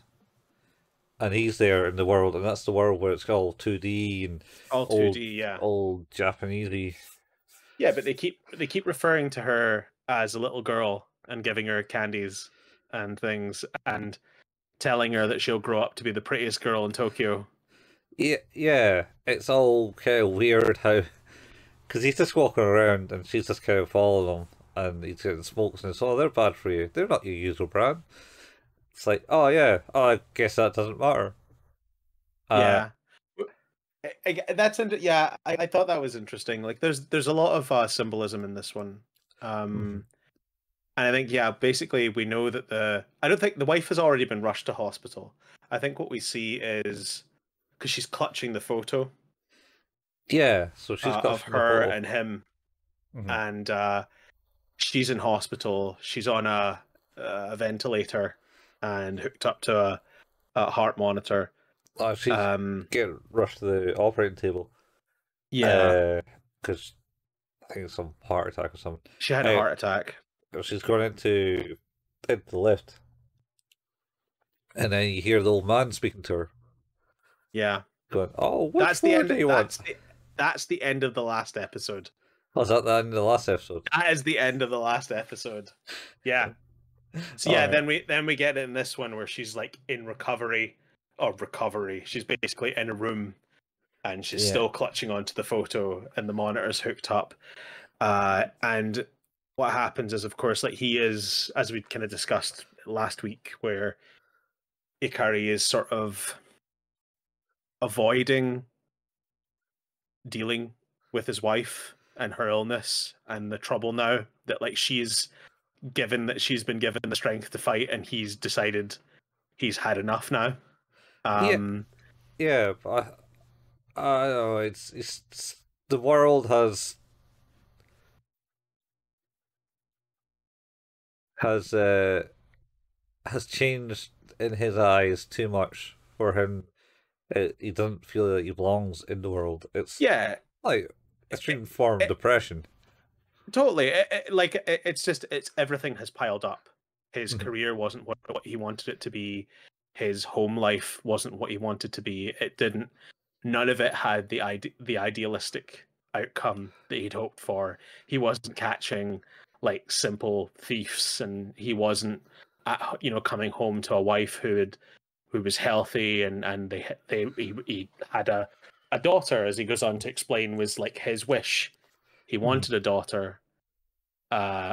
And he's there in the world, and that's the world where it's all 2D and
all
old
2D, yeah.
old Japanesey.
Yeah, but they keep referring to her as a little girl and giving her candies and things and telling her that she'll grow up to be the prettiest girl in Tokyo.
Yeah, yeah, it's all kind of weird how because he's just walking around and she's just kind of following him, and he's getting smokes and it's oh they're bad for you. They're not your usual brand. It's like oh yeah, oh I guess that doesn't matter. Uh,
Yeah. Yeah, I thought that was interesting. Like there's a lot of symbolism in this one.
mhm.
And I think yeah, basically we know that I don't think the wife has already been rushed to hospital. I think what we see is because she's clutching the photo
Yeah, so she's got
of
from the
her
photo.
and him,
Hmm.
and she's in hospital. She's on a ventilator and hooked up to a heart monitor.
Oh, she's
Um,
getting rushed to the operating table.
yeah,
Because I think it's some heart attack or something.
she had a
Uh,
heart attack.
she's going into the lift, and then you hear the old man speaking to her,
Yeah,
going, "Oh, which
that's the
floor
end.
do you want?"
That's the end of the last episode.
Was that the end of the last episode?
That is the end of the last episode. Yeah. So
All
yeah,
right.
then we get it in this one where she's like in recovery or recovery. She's basically in a room and she's
Yeah.
still clutching onto the photo and the monitor's hooked up. And what happens is, of course, like he is, as we kind of discussed last week, where Ikari is sort of avoiding dealing with his wife and her illness and the trouble now that like she's she's been given the strength to fight and he's decided he's had enough now.
Yeah.
Um,
Yeah. But I don't know. It's the world has uh has changed in his eyes too much for him. He doesn't feel that he belongs in the world. It's
yeah,
like
it,
extreme form of
it,
depression.
totally. It's just it's everything has piled up. His
Mhm.
career wasn't what he wanted it to be. His home life wasn't what he wanted to be. It didn't. None of it had the idealistic outcome that he'd hoped for. He wasn't catching like simple thieves, and he wasn't, coming home to a wife who was healthy, and he had a daughter, as he goes on to explain, was like his wish. He
Mhm.
wanted a daughter,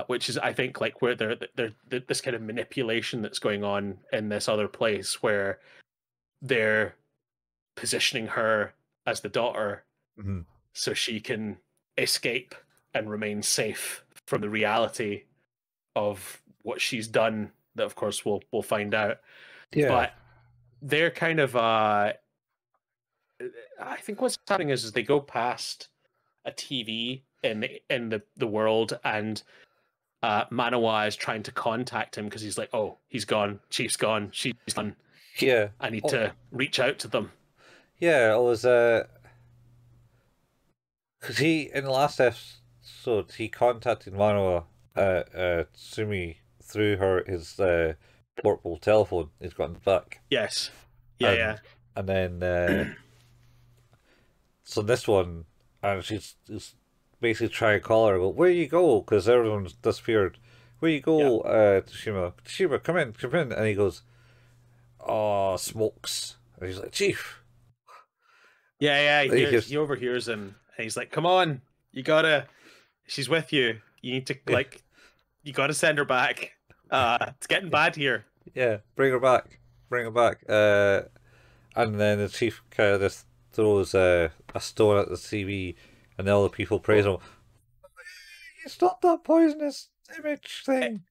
which is, I think, like where they're this kind of manipulation that's going on in this other place where they're positioning her as the daughter
Mhm.
so she can escape and remain safe from the reality of what she's done. That, of course, we'll find out.
Yeah.
But they're kind of, I think what's happening is they go past a TV in the world, and Manawa is trying to contact him because he's like, oh, he's gone, Chief's gone, she's gone.
Yeah.
I need
Oh,
to reach out to them.
yeah. It was because he in the last episode he contacted Manoa Sumi through his portable telephone. He's gotten back,
Yes, yeah,
and and then
yeah.
so this one, and she's basically trying to call her. But where you go? Because everyone's disappeared. Where you
Yeah,
go, Tashima? Tashima, come in. And he goes, "Oh, smokes." And he's like, "Chief."
yeah.
And he goes,
He overhears him, and he's like, "Come on, you gotta. She's with you. You need to
"Yeah,
you gotta send her back. It's getting bad here."
yeah, bring her back, bring her back." And then the chief kind of just throws a stone at the TV, and all the people praise
Well,
him. You stopped that poisonous image
it,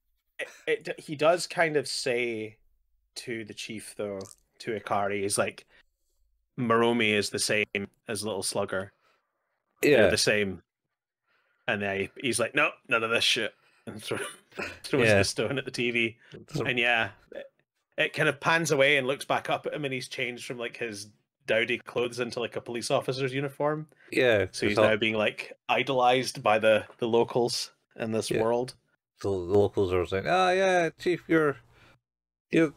thing.
he does kind of say to the chief, though, to Ikari, he's like, "Maromi is the same as Little Slugger. They're
Yeah,
the same." And then he's like, "No, none of this shit," and throws the
yeah.
stone at the TV.
So,
And yeah, it kind of pans away and looks back up at him, and he's changed from like his dowdy clothes into like a police officer's uniform.
yeah,
So
because
he's now being like idolized by the locals in this
yeah.
world.
So the locals are saying, "Ah, yeah, chief, you're did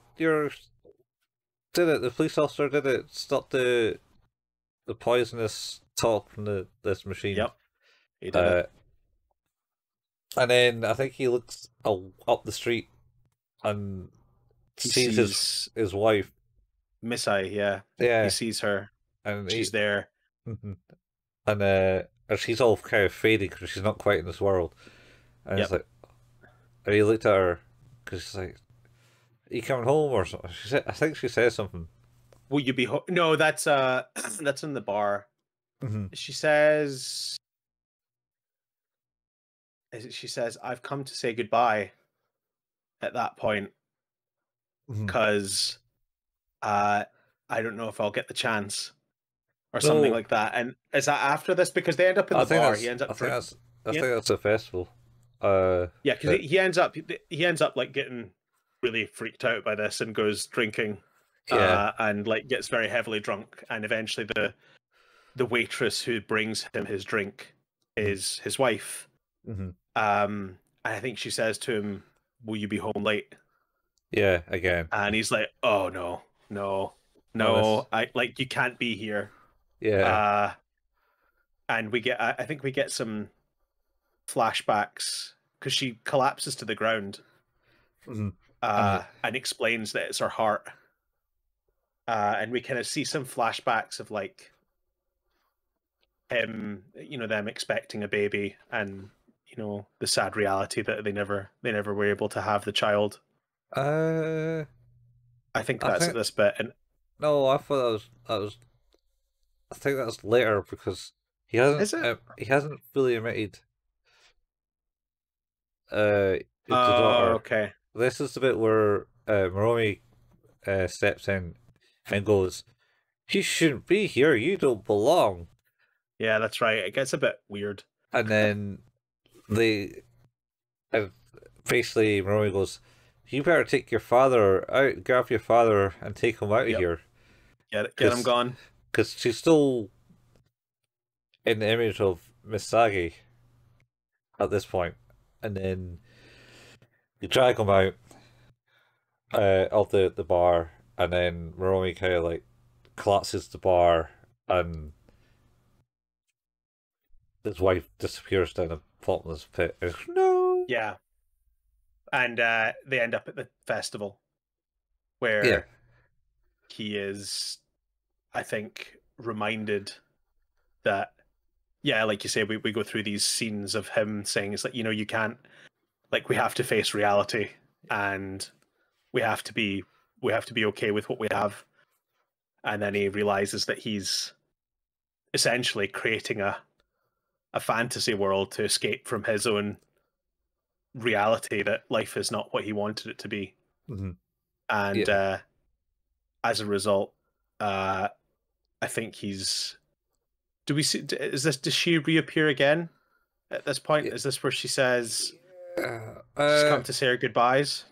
it. The police officer did it. Stop the poisonous talk from this machine."
Yep, he did it.
Uh, and then I think he looks up the street and
He
sees
sees
his wife.
Missai, yeah. He
Yeah,
sees her.
and
She's there.
mhm. And she's all kind of faded because she's not quite in this world. And it's
Yep.
like, and he looked at her because she's like, "Are you coming home or something?" She said, I think she said something.
Will you be No, that's that's in the bar.
Hmm.
She says she says, "I've come to say goodbye" at that point
Hmm.
because uh I don't know if I'll get the chance or something
No,
like that. And is that after this? Because they end up in the bar. He ends
I
up
think
drink.
I
Yeah,
think that's a festival. Uh,
yeah, because
that
he ends up like getting really freaked out by this and goes drinking,
yeah.
and like gets very heavily drunk, and eventually the waitress who brings him his drink is his wife.
Mm-hmm.
And I think she says to him, "Will you be home late?"
Yeah, again.
And he's like, "Oh no,
No, this.
no, I like you can't be here."
Yeah.
Uh, and I think we get some flashbacks because she collapses to the ground,
Hmm. And
and explains that it's her heart. And we kind of see some flashbacks of like him, them expecting a baby, and the sad reality that they never were able to have the child.
uh,
I think
I
that's at
think
this bit. And
no, I thought that was. I think that's later because
is it?
he hasn't fully admitted it's the
Oh,
daughter.
okay.
This is the bit where Maromi steps in and goes, "You shouldn't be here. You don't belong."
Yeah, that's right. It gets a bit weird.
And then they uh, basically Maromi goes, "You better take your father out, grab your father, and take him out of
Yep.
here."
Get him gone.
Because she's still in the image of Miss Sagi at this point. And then you drag him out, of the bar, and then Maromi kind of like collapses the bar, and his wife disappears down a bottomless pit. No.
Yeah, and they end up at the festival
Yeah.
where he is, I think, reminded that, yeah, like you say, we go through these scenes of him saying, it's like, you can't, like, we have to face reality, and we have to be okay with what we have. And then he realizes that he's essentially creating a fantasy world to escape from his own reality, that life is not what he wanted it to be.
Mm-hmm.
And
Yeah.
as a result, I think he's. Do we see? Is this? Does she reappear again at this point?
Yeah.
Is this where she says
Uh,
she's
uh,
come to say her goodbyes?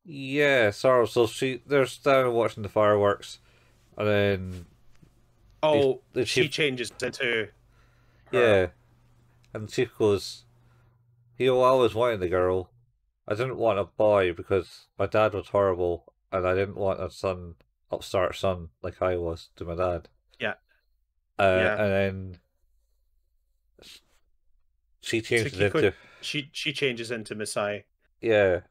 yeah, sorry. So they're down watching the fireworks, and then
Oh,
the
she
chief,
changes into her.
yeah, and the chief goes, "You know, I always wanted the girl. I didn't want a boy because my dad was horrible, and I didn't want a son, upstart son like I was to my dad."
Yeah, yeah.
And then she changes
Sakiko,
into,
she changes into Misai.
yeah,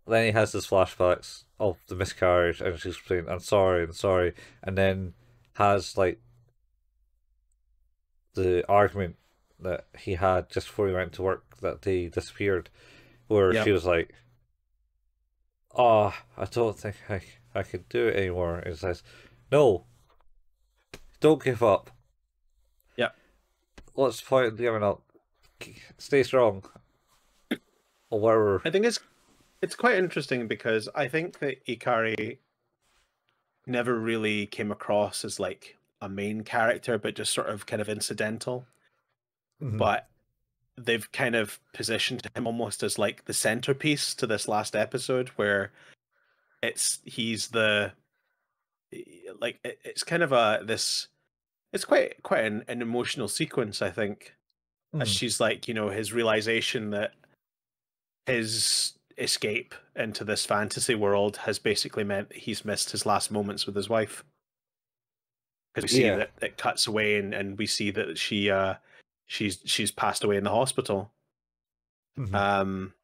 then he has his flashbacks of the miscarriage, and she's saying, I'm sorry, I'm sorry. And then has, like, the argument that he had just before he went to work that day disappeared, where
Yeah,
she was like, oh, I don't think I could do it anymore. And he says, no, don't give up.
yeah.
What's the point of giving up? Stay strong. Or whatever.
I think it's quite interesting because I think that Ikari never really came across as like a main character, but just sort of kind of incidental.
Mm-hmm.
But they've kind of positioned him almost as like the centerpiece to this last episode, where he's the, like, it's kind of a this it's quite an emotional sequence, I think, as
Mm-hmm.
she's like, his realization that his escape into this fantasy world has basically meant that he's missed his last moments with his wife, because we see
Yeah.
that it cuts away, and we see that she's passed away in the hospital,
Mm-hmm.
um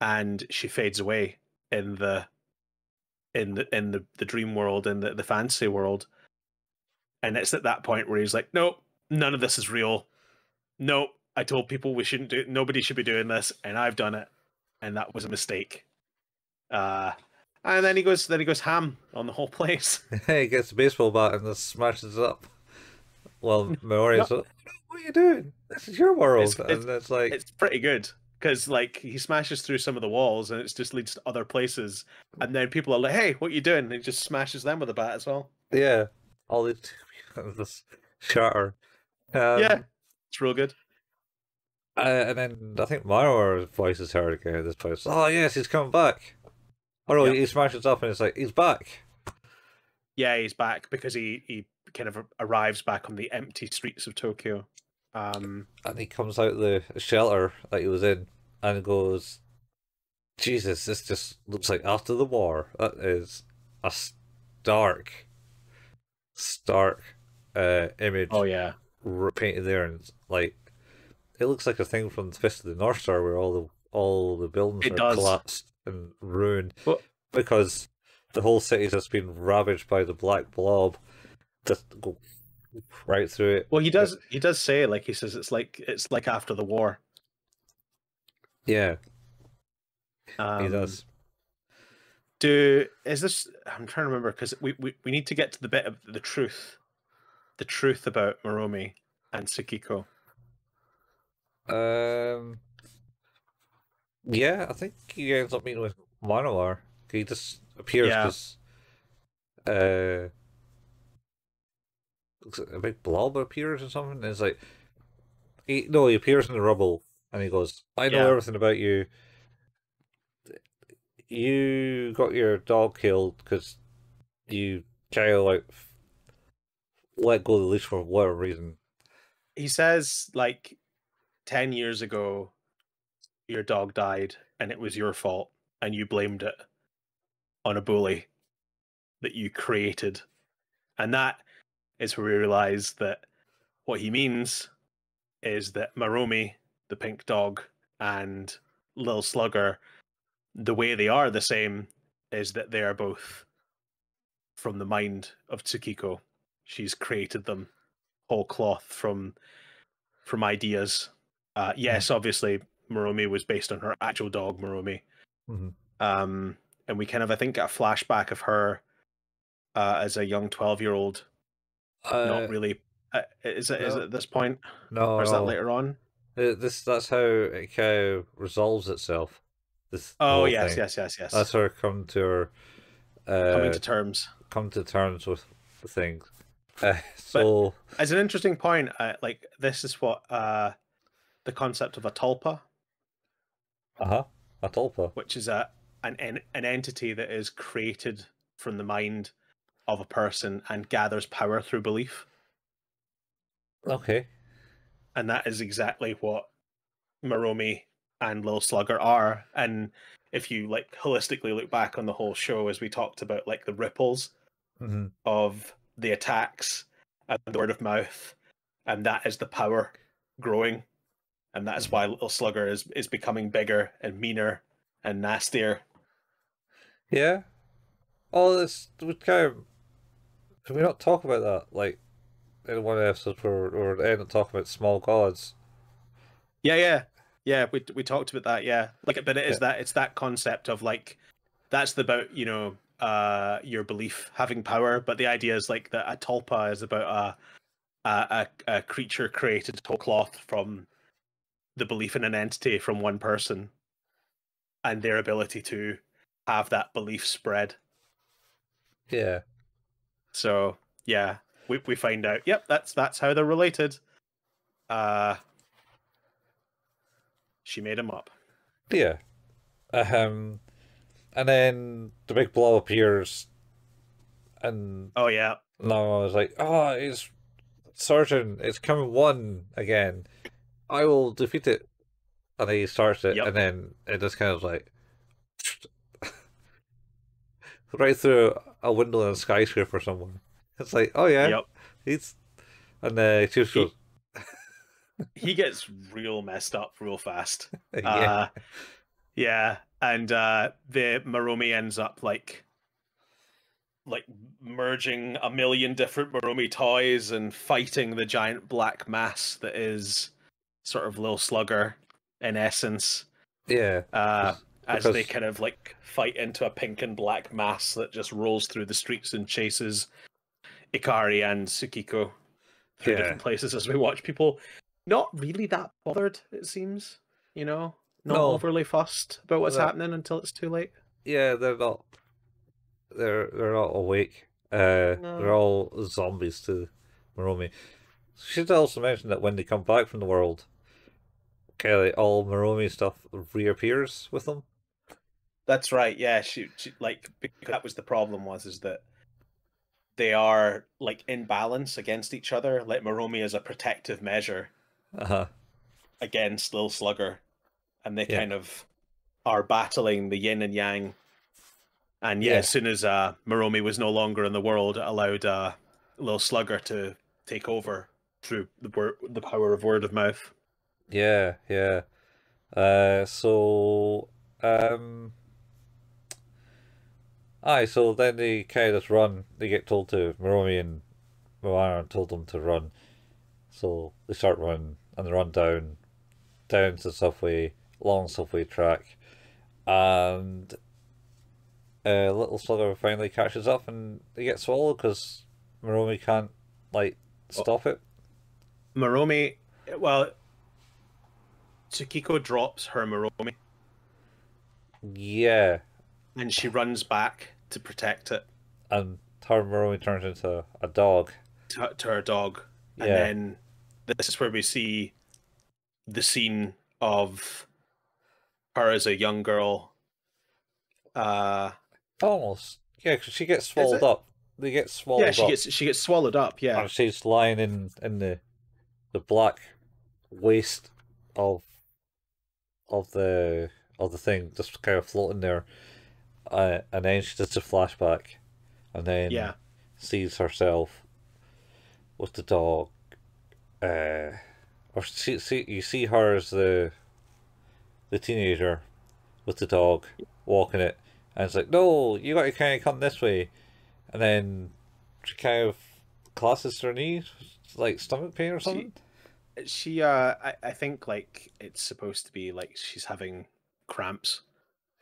and she fades away in the the dream world, in the fantasy world. And it's at that point where he's like, nope, none of this is real. Nope, I told people we shouldn't do, nobody should be doing this, and I've done it, and that was a mistake. uh and then he goes ham on the whole place.
He gets a baseball bat and just smashes it up. Well,
No,
Maori's like, what are you doing? This is your
it's
world.
it's
And it's like,
it's pretty good, because like he smashes through some of the walls and it just leads to other places, and then people are like, hey, what are you doing? And he just smashes them with a bat as well.
yeah, all these just shatter.
Yeah,
Um,
it's real good.
and then I think Manoar's voice is heard again at this place. Oh, yes, he's coming back. Oh, no,
Yeah,
he smashes up and it's like, he's back.
yeah, he's back because he kind of arrives back on the empty streets of Tokyo.
And he comes out of the shelter that he was in and goes, Jesus, this just looks like after the war. That is a stark, stark
Oh
image
yeah,
painted there. And it's like, it looks like a thing from the Fist of the North Star where all the buildings
it
are
does.
collapsed and ruined
But
because the whole city's just been ravaged by the black blob. Just go right through it.
well, he does say, like, he says it's like after the war.
Yeah, he
Um,
does.
is this? I'm trying to remember, because we need to get to the bit of the truth about Maromi and Tsukiko.
Um, yeah, I think he ends up meeting with Manoir. He just appears
Yeah,
because looks like a big blob appears or something. And it's like he appears in the rubble and he goes, "I know
yeah.
everything about you. You got your dog killed because you kind of like let go of the leash for whatever reason."
He says, like, 10 years ago, your dog died, and it was your fault. and you blamed it on a bully that you created. And that is where we realize that what he means is that Maromi, the pink dog, and Lil Slugger, the way they are the same is that they are both from the mind of Tsukiko. She's created them whole cloth from ideas. Yes, obviously, Maromi was based on her actual dog, Maromi.
Mm-hmm.
And we kind of, I think, get a flashback of her as a young 12-year-old. Not really. Is it
no,
at this point?
no,
Or is that
no.
later on?
That's how it kind of resolves itself. The
Oh,
whole
yes,
thing.
yes, yes, yes.
That's her come to her
Coming to terms.
come to terms with the things.
But
So
as an interesting point, like this is what the concept of a tulpa,
a tulpa.
which is an entity that is created from the mind of a person and gathers power through belief.
Okay.
And that is exactly what Maromi and Lil Slugger are. And if you like holistically look back on the whole show, as we talked about, like the ripples
Mm-hmm.
of the attacks and the word of mouth, and that is the power growing, and that's why Little Slugger is becoming bigger and meaner and nastier.
Yeah. Oh, this we kind of. Can we not talk about that? Like in one episode where they end up talking about small gods.
Yeah. We talked about that. Yeah, like, but it is
Yeah.
it's that concept of like that's about your belief having power, but the idea is like that a tulpa is about a creature created whole cloth from the belief in an entity from one person and their ability to have that belief spread.
Yeah.
So yeah, we find out. Yep, that's how they're related. Uh, she made him up.
Yeah. And then the big blow appears, and
Oh yeah,
now I was like, "Oh, it's Surgeon! It's coming one again. I will defeat it." And he starts it,
yep,
and then it just kind of like right through a window in a skyscraper somewhere. It's like, oh yeah,
yep.
he's and he just goes,
He he gets real messed up real fast.
yeah,
Uh, yeah, and the Maromi ends up like merging a million different Maromi toys and fighting the giant black mass that is sort of Lil Slugger in essence.
yeah,
Uh, as they
because
kind of like fight into a pink and black mass that just rolls through the streets and chases Ikari and Tsukiko through
yeah,
different places as we watch people not really that bothered, it seems, not
no,
overly fussed about what's
that
happening until it's too late.
yeah, they're not awake. They're
No.
all zombies to Maromi. Should also mention that when they come back from the world, okay, like, all Maromi stuff reappears with them.
That's right. Yeah, she like because that was the problem was is that they are like in balance against each other. Like Maromi is a protective measure
Uh-huh.
against Lil Slugger, and they
Yeah,
kind of are battling the yin and yang. And yeah,
yeah,
as soon as Maromi was no longer in the world, it allowed Lil Slugger to take over through the power of word of mouth.
yeah, yeah. So, aye, so then they kind of just run. They get told to, Maromi and Moana told them to run. So they start running, and they run down to the subway, long subway track. And Little Slugger finally catches up, and they get swallowed because Maromi can't, like,
Well,
stop it.
Maromi, well, Tsukiko drops her Maromi
Yeah,
and she runs back to protect it
and her Maromi turns into a dog.
to her dog. And
Yeah,
then this is where we see the scene of her as a young girl. Uh,
almost. Yeah, 'cause she gets
is
swallowed
it?
up. They get
Yeah,
swallowed up,
she gets swallowed up. Yeah,
and she's lying in the black waste of the of the thing just kind of floating there, and then she does a flashback, and then
Yeah.
sees herself with the dog. Or you see her as the teenager with the dog walking it, and it's like, no, you got to kind of come this way, and then she kind of classes her knee, like stomach pain or
She
something.
I think like it's supposed to be like she's having cramps,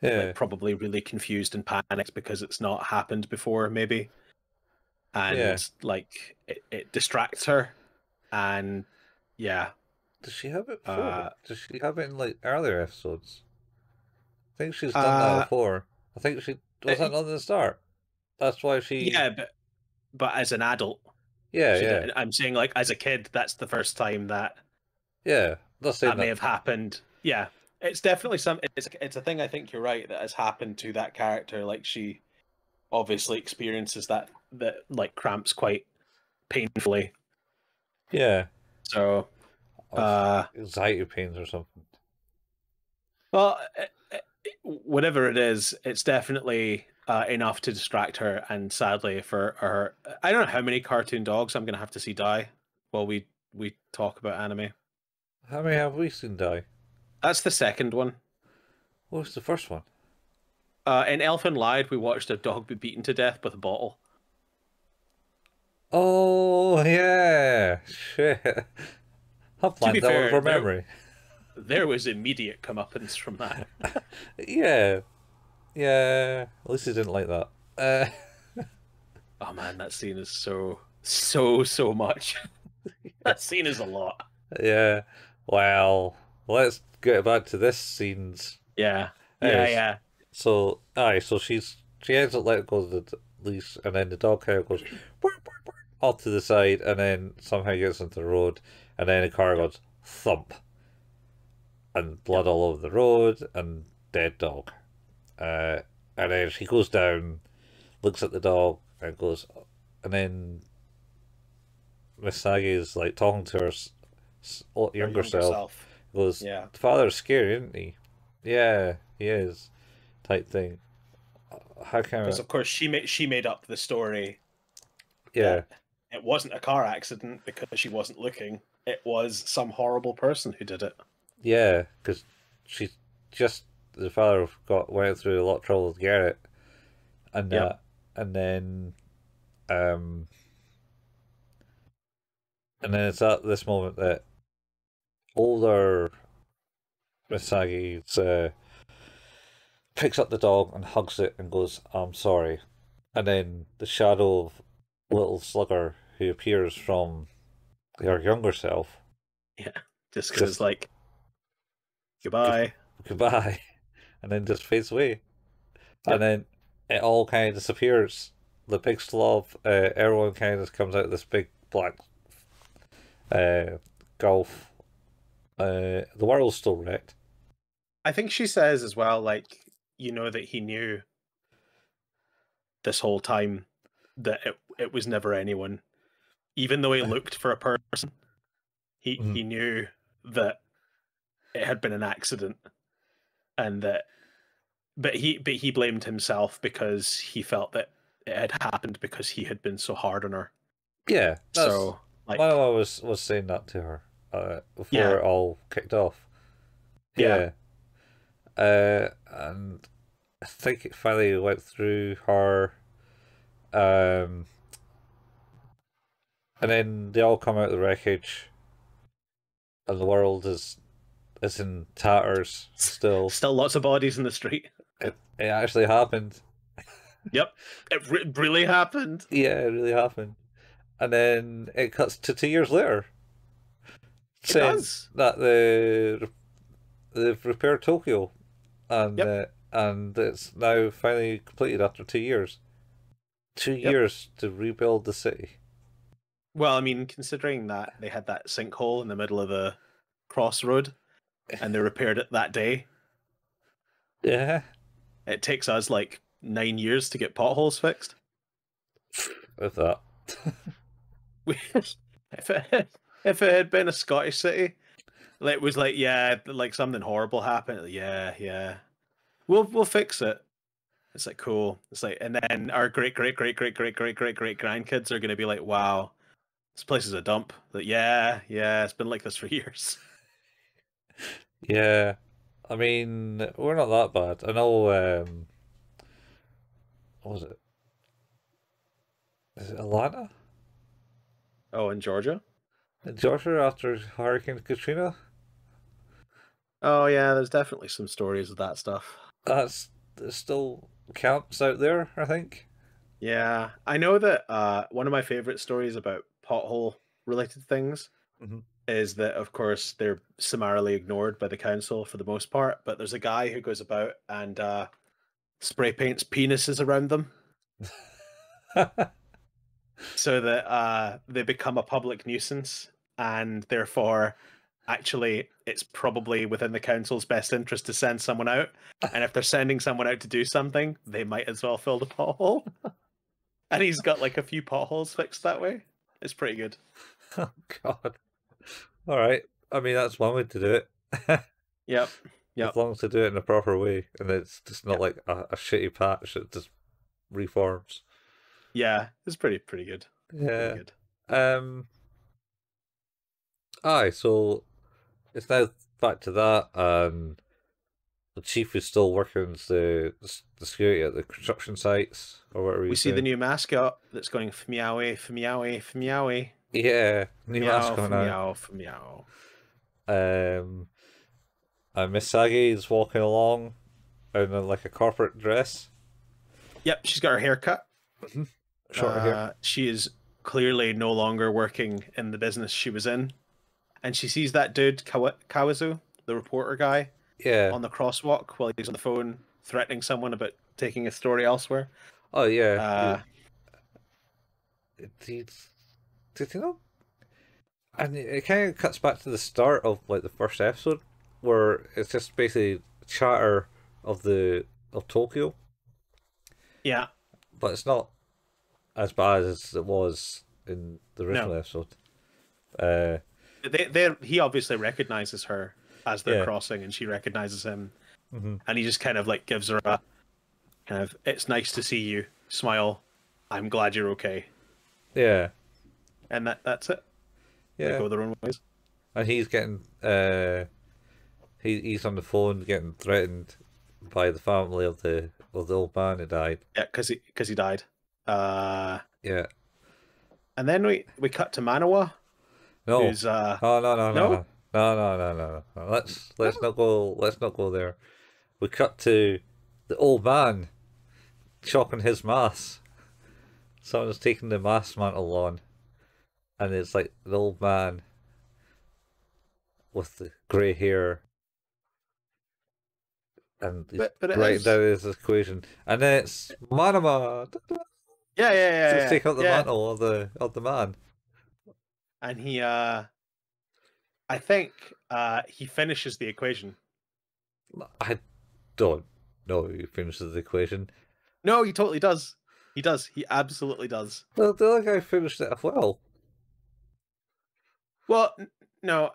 like
Yeah,
probably really confused and panicked because it's not happened before, maybe.
yeah.
And like it distracts her, and yeah.
Does she have it before?
Uh
Does she have it in like earlier episodes? I think she's done that
uh
before. I think she was
uh,
that not in the start. That's why she.
yeah, but as an adult,
Yeah,
she
yeah,
did. I'm saying like as a kid, that's the first time that
yeah. Not saying
that may
that.
have happened. Yeah, it's definitely some. It's a thing. I think you're right that has happened to that character. Like she obviously experiences that like cramps quite painfully.
Yeah,
So,
of
uh,
anxiety pains or something.
well, whatever it is, it's definitely enough to distract her. And sadly, for her, I don't know how many cartoon dogs I'm gonna have to see die while we talk about anime.
How many have we seen die?
That's the second one.
What was the first one?
In Elfin Lied, we watched a dog be beaten to death with a bottle.
Oh yeah, shit. I
To be
planned that one
fair,
from memory.
there was immediate comeuppance from that.
Yeah, yeah. At least he didn't like that.
Oh man, that scene is so much. That scene is a lot.
Yeah. Well, let's get back to this scene's.
Yeah, yeah,
Yes.
yeah.
So, aye, so she ends up letting go of the leash, and then the dog kind of goes "Bark, bark, bark," off to the side, and then somehow gets into the road, and then the car
Yep,
goes thump, and
yep.
blood all over the road, and dead dog. Uh, and then she goes down, looks at the dog, and goes, and then Miss Sagi is like talking to her
Her
younger
younger
self,
self.
goes,
Yeah,
"Father's scary, isn't he?" Yeah, he is. Type thing. How can
because
I?
of course she made up the story
Yeah,
that it wasn't a car accident because she wasn't looking. It was some horrible person who did it.
yeah, because she just the father went through a lot of trouble to get it, and
Yep.
and then um, and then it's at this moment that older Misagi picks up the dog and hugs it and goes, "I'm sorry," and then the shadow of Little Slugger who appears from her younger self
Yeah. Just goes
just
like
good,
goodbye.
goodbye, and then just fades away. And
Yep.
then it all kind of disappears. The pixel of everyone kind of comes out of this big black uh, gulf. The world's still wrecked.
I think she says as well, like, you know, that he knew this whole time that it was never anyone. Even though he looked for a person, he
Mhm.
knew that it had been an accident, and that but he blamed himself because he felt that it had happened because he had been so hard on her.
Yeah, that's
So
my
like
mom was saying that to her before
yeah,
it all kicked off.
yeah.
Yeah, and I think it finally went through her. Um, and then they all come out of the wreckage, and the world is in tatters still.
Still lots of bodies in the street.
It actually happened.
Yep. It really happened.
Yeah, it really happened. And then it cuts to 2 years later,
It
saying
does.
that they've repaired Tokyo,
Yep.
and it's now finally completed after 2 years. Two
Yep.
years to rebuild the city.
Well, I mean, considering that they had that sinkhole in the middle of the crossroad and they repaired it that day,
Yeah,
it takes us like 9 years to get potholes fixed.
with that.
If it had been a Scottish city, It was like, yeah, like something horrible happened. Yeah, yeah. We'll fix it. It's like cool. It's like, and then our great grandkids are gonna be like, wow, this place is a dump. Like, yeah, yeah, it's been like this for years.
Yeah. I mean, we're not that bad. I know, what was it? Is it Atlanta?
Oh, in Georgia?
In Georgia after Hurricane Katrina?
Oh yeah, there's definitely some stories of that stuff.
There's still camps out there, I think.
Yeah, I know that one of my favorite stories about pothole related things
Hmm.
is that, of course, they're summarily ignored by the council for the most part. But there's a guy who goes about and spray paints penises around them so that they become a public nuisance, and therefore, actually, it's probably within the council's best interest to send someone out. And if they're sending someone out to do something, they might as well fill the pothole. And he's got like a few potholes fixed that way. It's pretty good.
Oh God. All right. I mean, that's one way to do it.
Yep.
As
Yep.
long as they do it in a proper way, and it's just not
Yep.
like a shitty patch that just reforms.
Yeah, it's pretty good. Pretty
Yeah.
good.
Um. Aye. So it's now back to that, and the chief is still working as the security at the construction sites or whatever
We
he's
see the
doing.
new mascot that's going meowie, meowie, meowie,
Yeah. New mask
meow,
coming out.
meow, meow.
Um. And Miss Sagi is walking along in like a corporate dress,
Yep, she's got her hair cut.
shorter hair.
She is clearly no longer working in the business she was in, and she sees that dude Kawazu, the reporter guy,
Yeah.
on the crosswalk while he's on the phone threatening someone about taking a story elsewhere.
Oh yeah.
Uh,
He's, did you know? And it kind of cuts back to the start of like the first episode, where it's just basically chatter of Tokyo,
yeah,
but it's not as bad as it was in the original
no,
episode. Uh,
he obviously recognizes her as they're
yeah.
crossing, and she recognizes him,
Hmm.
and he just kind of like gives her a kind of "It's nice to see you" smile. I'm glad you're okay,
Yeah.
and that's it. They
Yeah.
go their own ways.
And he's getting he's on the phone getting threatened by the family of the old man who died.
Yeah, because he died. Uh,
Yeah.
and then we cut to Manawa,
No.
who's
Oh no no no
no,
no no no no no no. Let's not go there. We cut to the old man chopping his mask. Someone's taking the mask mantle on, and it's like the old man with the grey hair, and he's
but it
writing
is
down his equation, and then it's Manama.
yeah yeah yeah
Just
yeah
take out the
yeah.
mantle of the man.
And he I think he finishes the equation.
I don't know who finishes the equation.
No, he totally does. He does. He absolutely does.
The other guy finished it as well.
Well, no.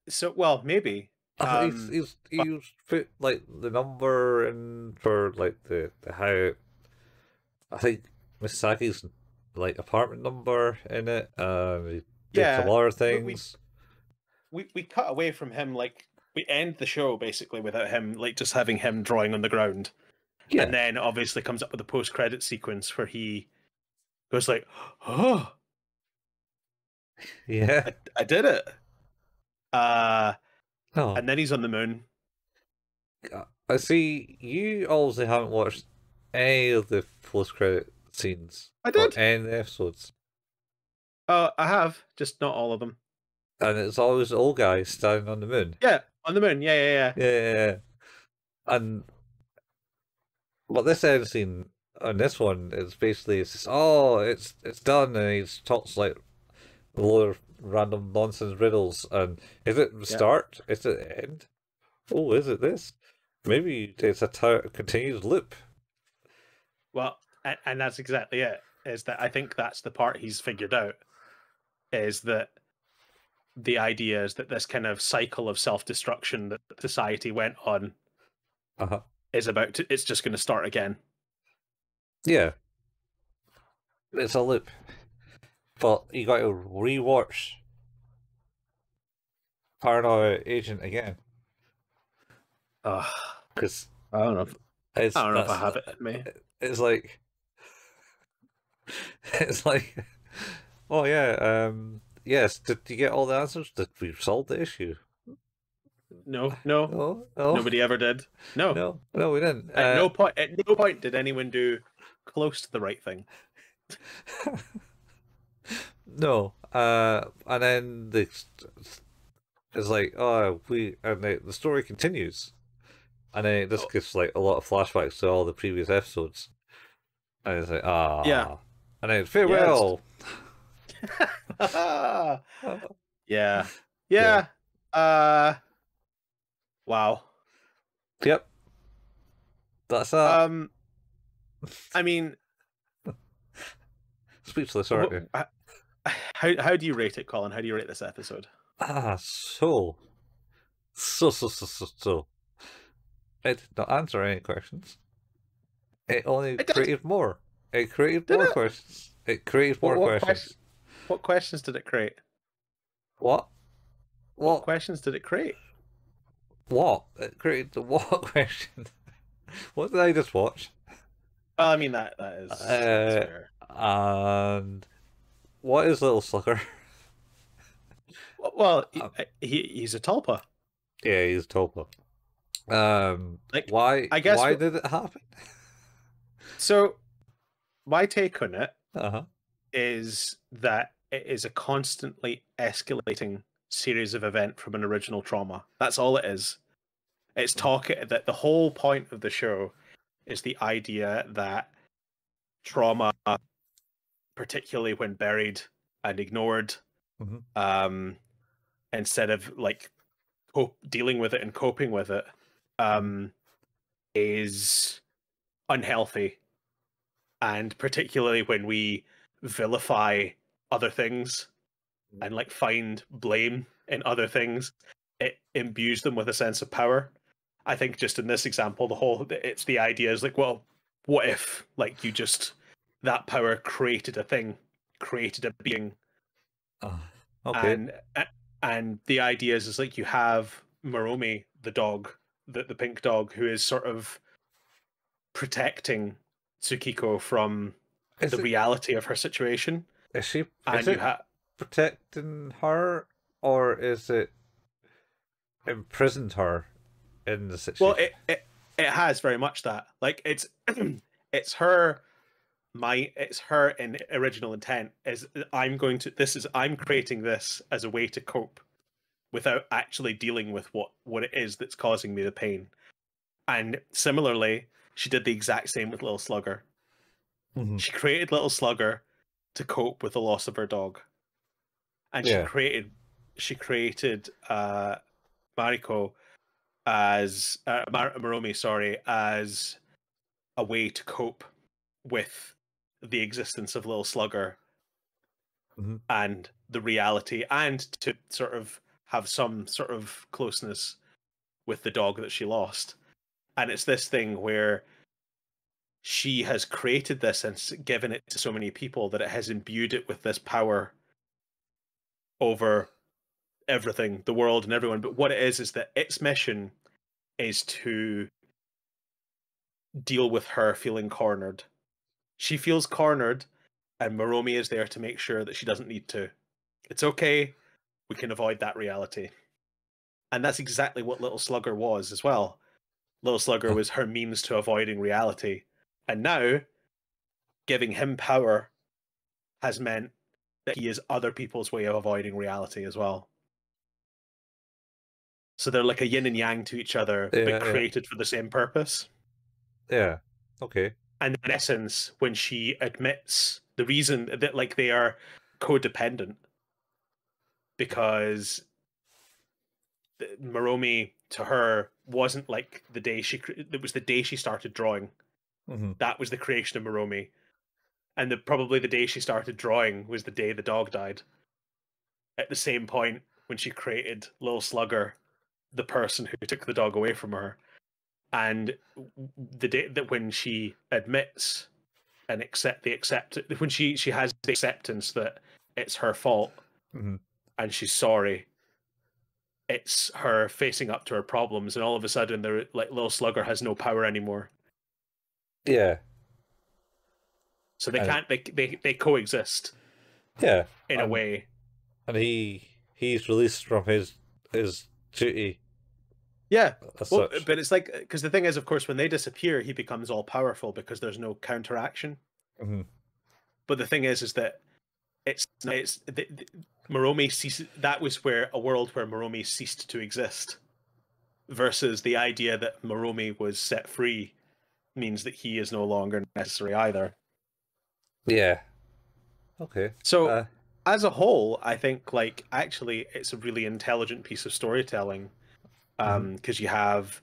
So, well, maybe.
I think
But
he's put like the number in for like the how. I think Misaki's like apartment number in it. He did some
yeah,
other
but we
things.
we cut away from him. Like we end the show basically without him, like just having him drawing on the ground, and
Yeah,
then obviously comes up with a post-credit sequence where he goes like, "Oh,
yeah.
I did it," uh,
No,
and then he's on the moon.
I see. You obviously haven't watched any of the post-credit scenes
I
or
did.
any of the episodes,
I have, just not all of them.
and it's always the old guy standing on the moon.
Yeah, on the moon. Yeah, yeah, yeah.
Yeah. And but this end scene on this one is basically it's just it's done, and he talks like a load of random nonsense riddles. And is it the
Yeah.
start? Is it the end? Oh, is it this? Maybe it's a continued loop.
Well, and that's exactly it. Is that I think that's the part he's figured out is that the idea is that this kind of cycle of self-destruction that society went on is about to, it's just going to start again.
Yeah. It's a loop. But you got to rewatch Paranoia Agent again. Because
I don't know if I have it in me.
It's like it's like, oh yeah, yes. Did you get all the answers? Did we solve the issue?
No.
No.
Nobody ever did. No,
we didn't.
At no point did anyone do close to the right thing.
No. And then it's like, oh, the story continues, and then it just gives like a lot of flashbacks to all the previous episodes, and it's like,
yeah,
and then farewell.
Yeah. Wow.
Yep. That's that.
I mean,
speechless, aren't you?
How do you rate it, Colin? How do you rate this episode?
So. It did not answer any questions. It only created more. It created more questions. It created more questions.
What questions did it create?
What
questions did it create?
What? It created the what question? What did I just watch?
Well, I mean that's fair.
And what is Lil Slugger?
Well, he's a tulpa.
Yeah, he's a tulpa. Why? I guess why did it happen?
So, my take on it is that it is a constantly escalating series of event from an original trauma. That's all it is. It's talking that the whole point of the show is the idea that trauma, particularly when buried and ignored, instead of like dealing with it and coping with it, is unhealthy. And particularly when we vilify other things and like find blame in other things, it imbues them with a sense of power. I think just in this example, it's the idea is like, well, what if like you just that power created a thing, created a being,
okay,
and the idea is like you have Maromi, the dog, the pink dog, who is sort of protecting Tsukiko from the reality of her situation.
Is she protecting her, or is it imprisoned her in the situation?
Well, it has very much that. Like it's it's her in original intent is I'm creating this as a way to cope without actually dealing with what it is that's causing me the pain. And similarly, she did the exact same with Lil Slugger. She created Lil Slugger to cope with the loss of her dog, and she created Mariko as Maromi, sorry, as a way to cope with the existence of Lil Slugger and the reality, and to sort of have some sort of closeness with the dog that she lost. And it's this thing where she has created this and given it to so many people that it has imbued it with this power over everything, the world and everyone. But what it is that its mission is to deal with her feeling cornered. She feels cornered, and Maromi is there to make sure that she doesn't need to. It's okay. We can avoid that reality. And that's exactly what Little Slugger was as well. Little Slugger was her means to avoiding reality. And now, giving him power has meant that he is other people's way of avoiding reality as well. So they're like a yin and yang to each other, but created for the same purpose.
Yeah. Okay.
And in essence, when she admits the reason that like they are codependent, because Maromi to her wasn't like the day it was the day she started drawing. That was the creation of Maromi. And probably the day she started drawing was the day the dog died. At the same point, when she created Lil Slugger, the person who took the dog away from her, and the day that when she admits and when she has the acceptance that it's her fault and she's sorry, it's her facing up to her problems, and all of a sudden they're like Lil Slugger has no power anymore.
Yeah.
So they can't they coexist.
Yeah.
In a way.
And he's released from his duty.
Yeah. Well, but it's like, because the thing is, of course, when they disappear, he becomes all powerful because there's no counteraction. But the thing is that Maromi ceases. That was a world where Maromi ceased to exist, versus the idea that Maromi was set free means that he is no longer necessary either.
Yeah. Okay.
So as a whole, I think like actually it's a really intelligent piece of storytelling, because you have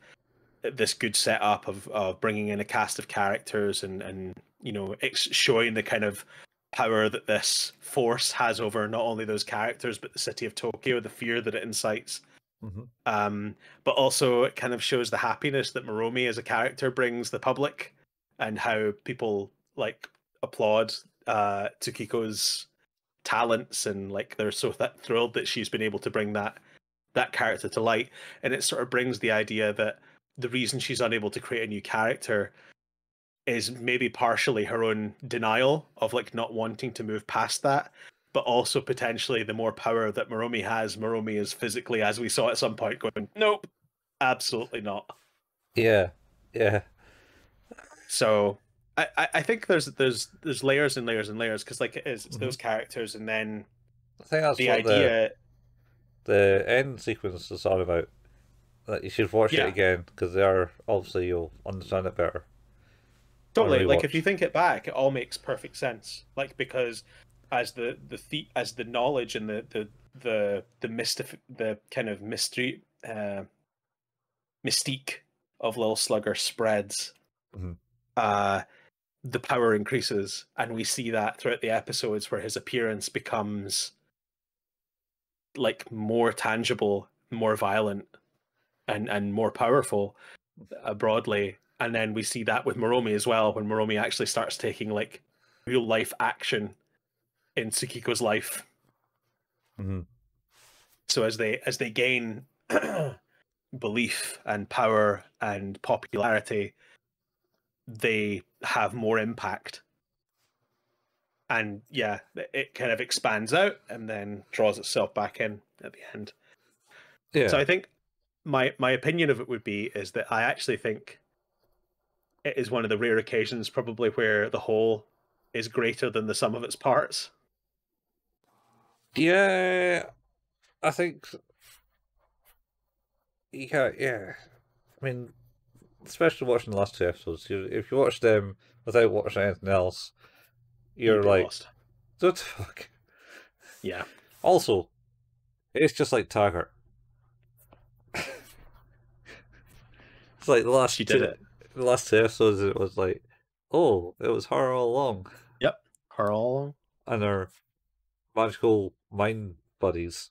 this good setup of bringing in a cast of characters and you know, showing the kind of power that this force has over not only those characters but the city of Tokyo, the fear that it incites. But also it kind of shows the happiness that Maromi as a character brings the public, and how people like applaud Tsukiko's talents, and like they're so thrilled that she's been able to bring that character to light. And it sort of brings the idea that the reason she's unable to create a new character is maybe partially her own denial of like not wanting to move past that, but also potentially the more power that Maromi has. Maromi is physically, as we saw at some point, going, nope, absolutely not.
Yeah.
So I think there's layers and layers and layers, because like it's those characters, and then
I think that's
the
what
idea.
The end sequence is all about. That you should watch it again, because they are obviously, you'll understand it better.
Totally, like if you think it back, it all makes perfect sense. Like, because as the knowledge and the kind of mystery mystique of Lil Slugger spreads, the power increases, and we see that throughout the episodes where his appearance becomes like more tangible, more violent, and more powerful broadly. And then we see that with Maromi as well, when Maromi actually starts taking like real life action in Tsukiko's life. So as they gain belief and power and popularity, they have more impact. And yeah, it kind of expands out and then draws itself back in at the end. Yeah. So I think my opinion of it would be is that I actually think it is one of the rare occasions probably where the whole is greater than the sum of its parts.
Yeah, I think. Yeah. I mean, especially watching the last two episodes, if you watch them without watching anything else, you're like,
lost.
What the fuck?
Yeah.
Also, it's just like Taggart. It's like the last two episodes, it was like, oh, it was her all along.
Yep, her all along.
And her magical mind buddies.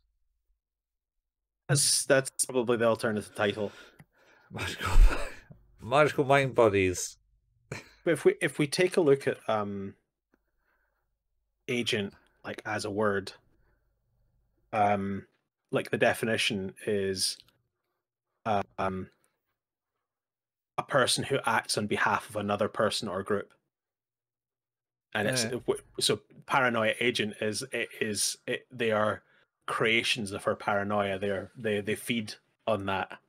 That's probably the alternative title.
Magical mind buddies.
But if we take a look at agent like as a word, like the definition is a person who acts on behalf of another person or group. And it's so Paranoia Agent they are creations of her paranoia. They feed on that.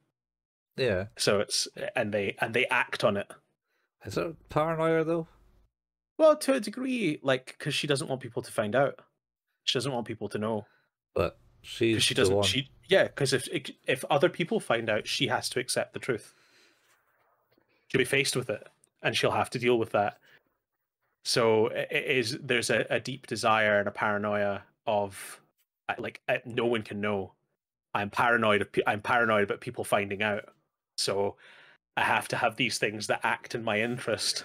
Yeah.
So it's and they act on it.
Is it paranoia though?
Well, to a degree, like, because she doesn't want people to find out. She doesn't want people to know.
But she doesn't.
Because if other people find out, she has to accept the truth. She'll be faced with it, and she'll have to deal with that. So there's a deep desire and a paranoia of, like, no one can know. I'm paranoid about people finding out. So I have to have these things that act in my interest.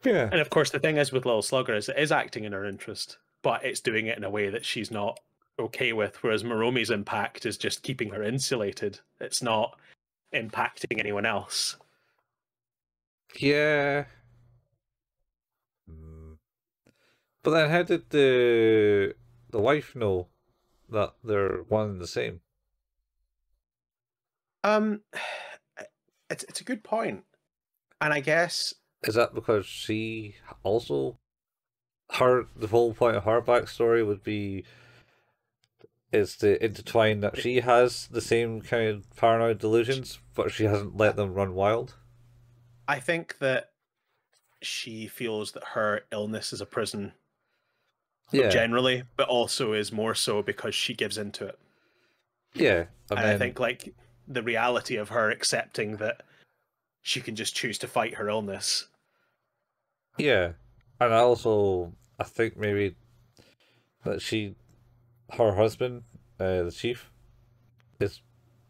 Yeah.
And of course, the thing is with Lil Slugger is it is acting in her interest, but it's doing it in a way that she's not okay with, whereas Maromi's impact is just keeping her insulated. It's not impacting anyone else.
Yeah. But then how did the wife know that they're one and the same?
Um, it's a good point, and I guess
Is that because she also the whole point of her backstory would be is to intertwine that she has the same kind of paranoid delusions, but she hasn't let them run wild?
I think that she feels that her illness is a prison
Yeah.
generally, but also is more so because she gives into it.
Yeah. And
And I
then
think like the reality of her accepting that she can just choose to fight her illness.
yeah. And I think maybe that her husband, the chief, is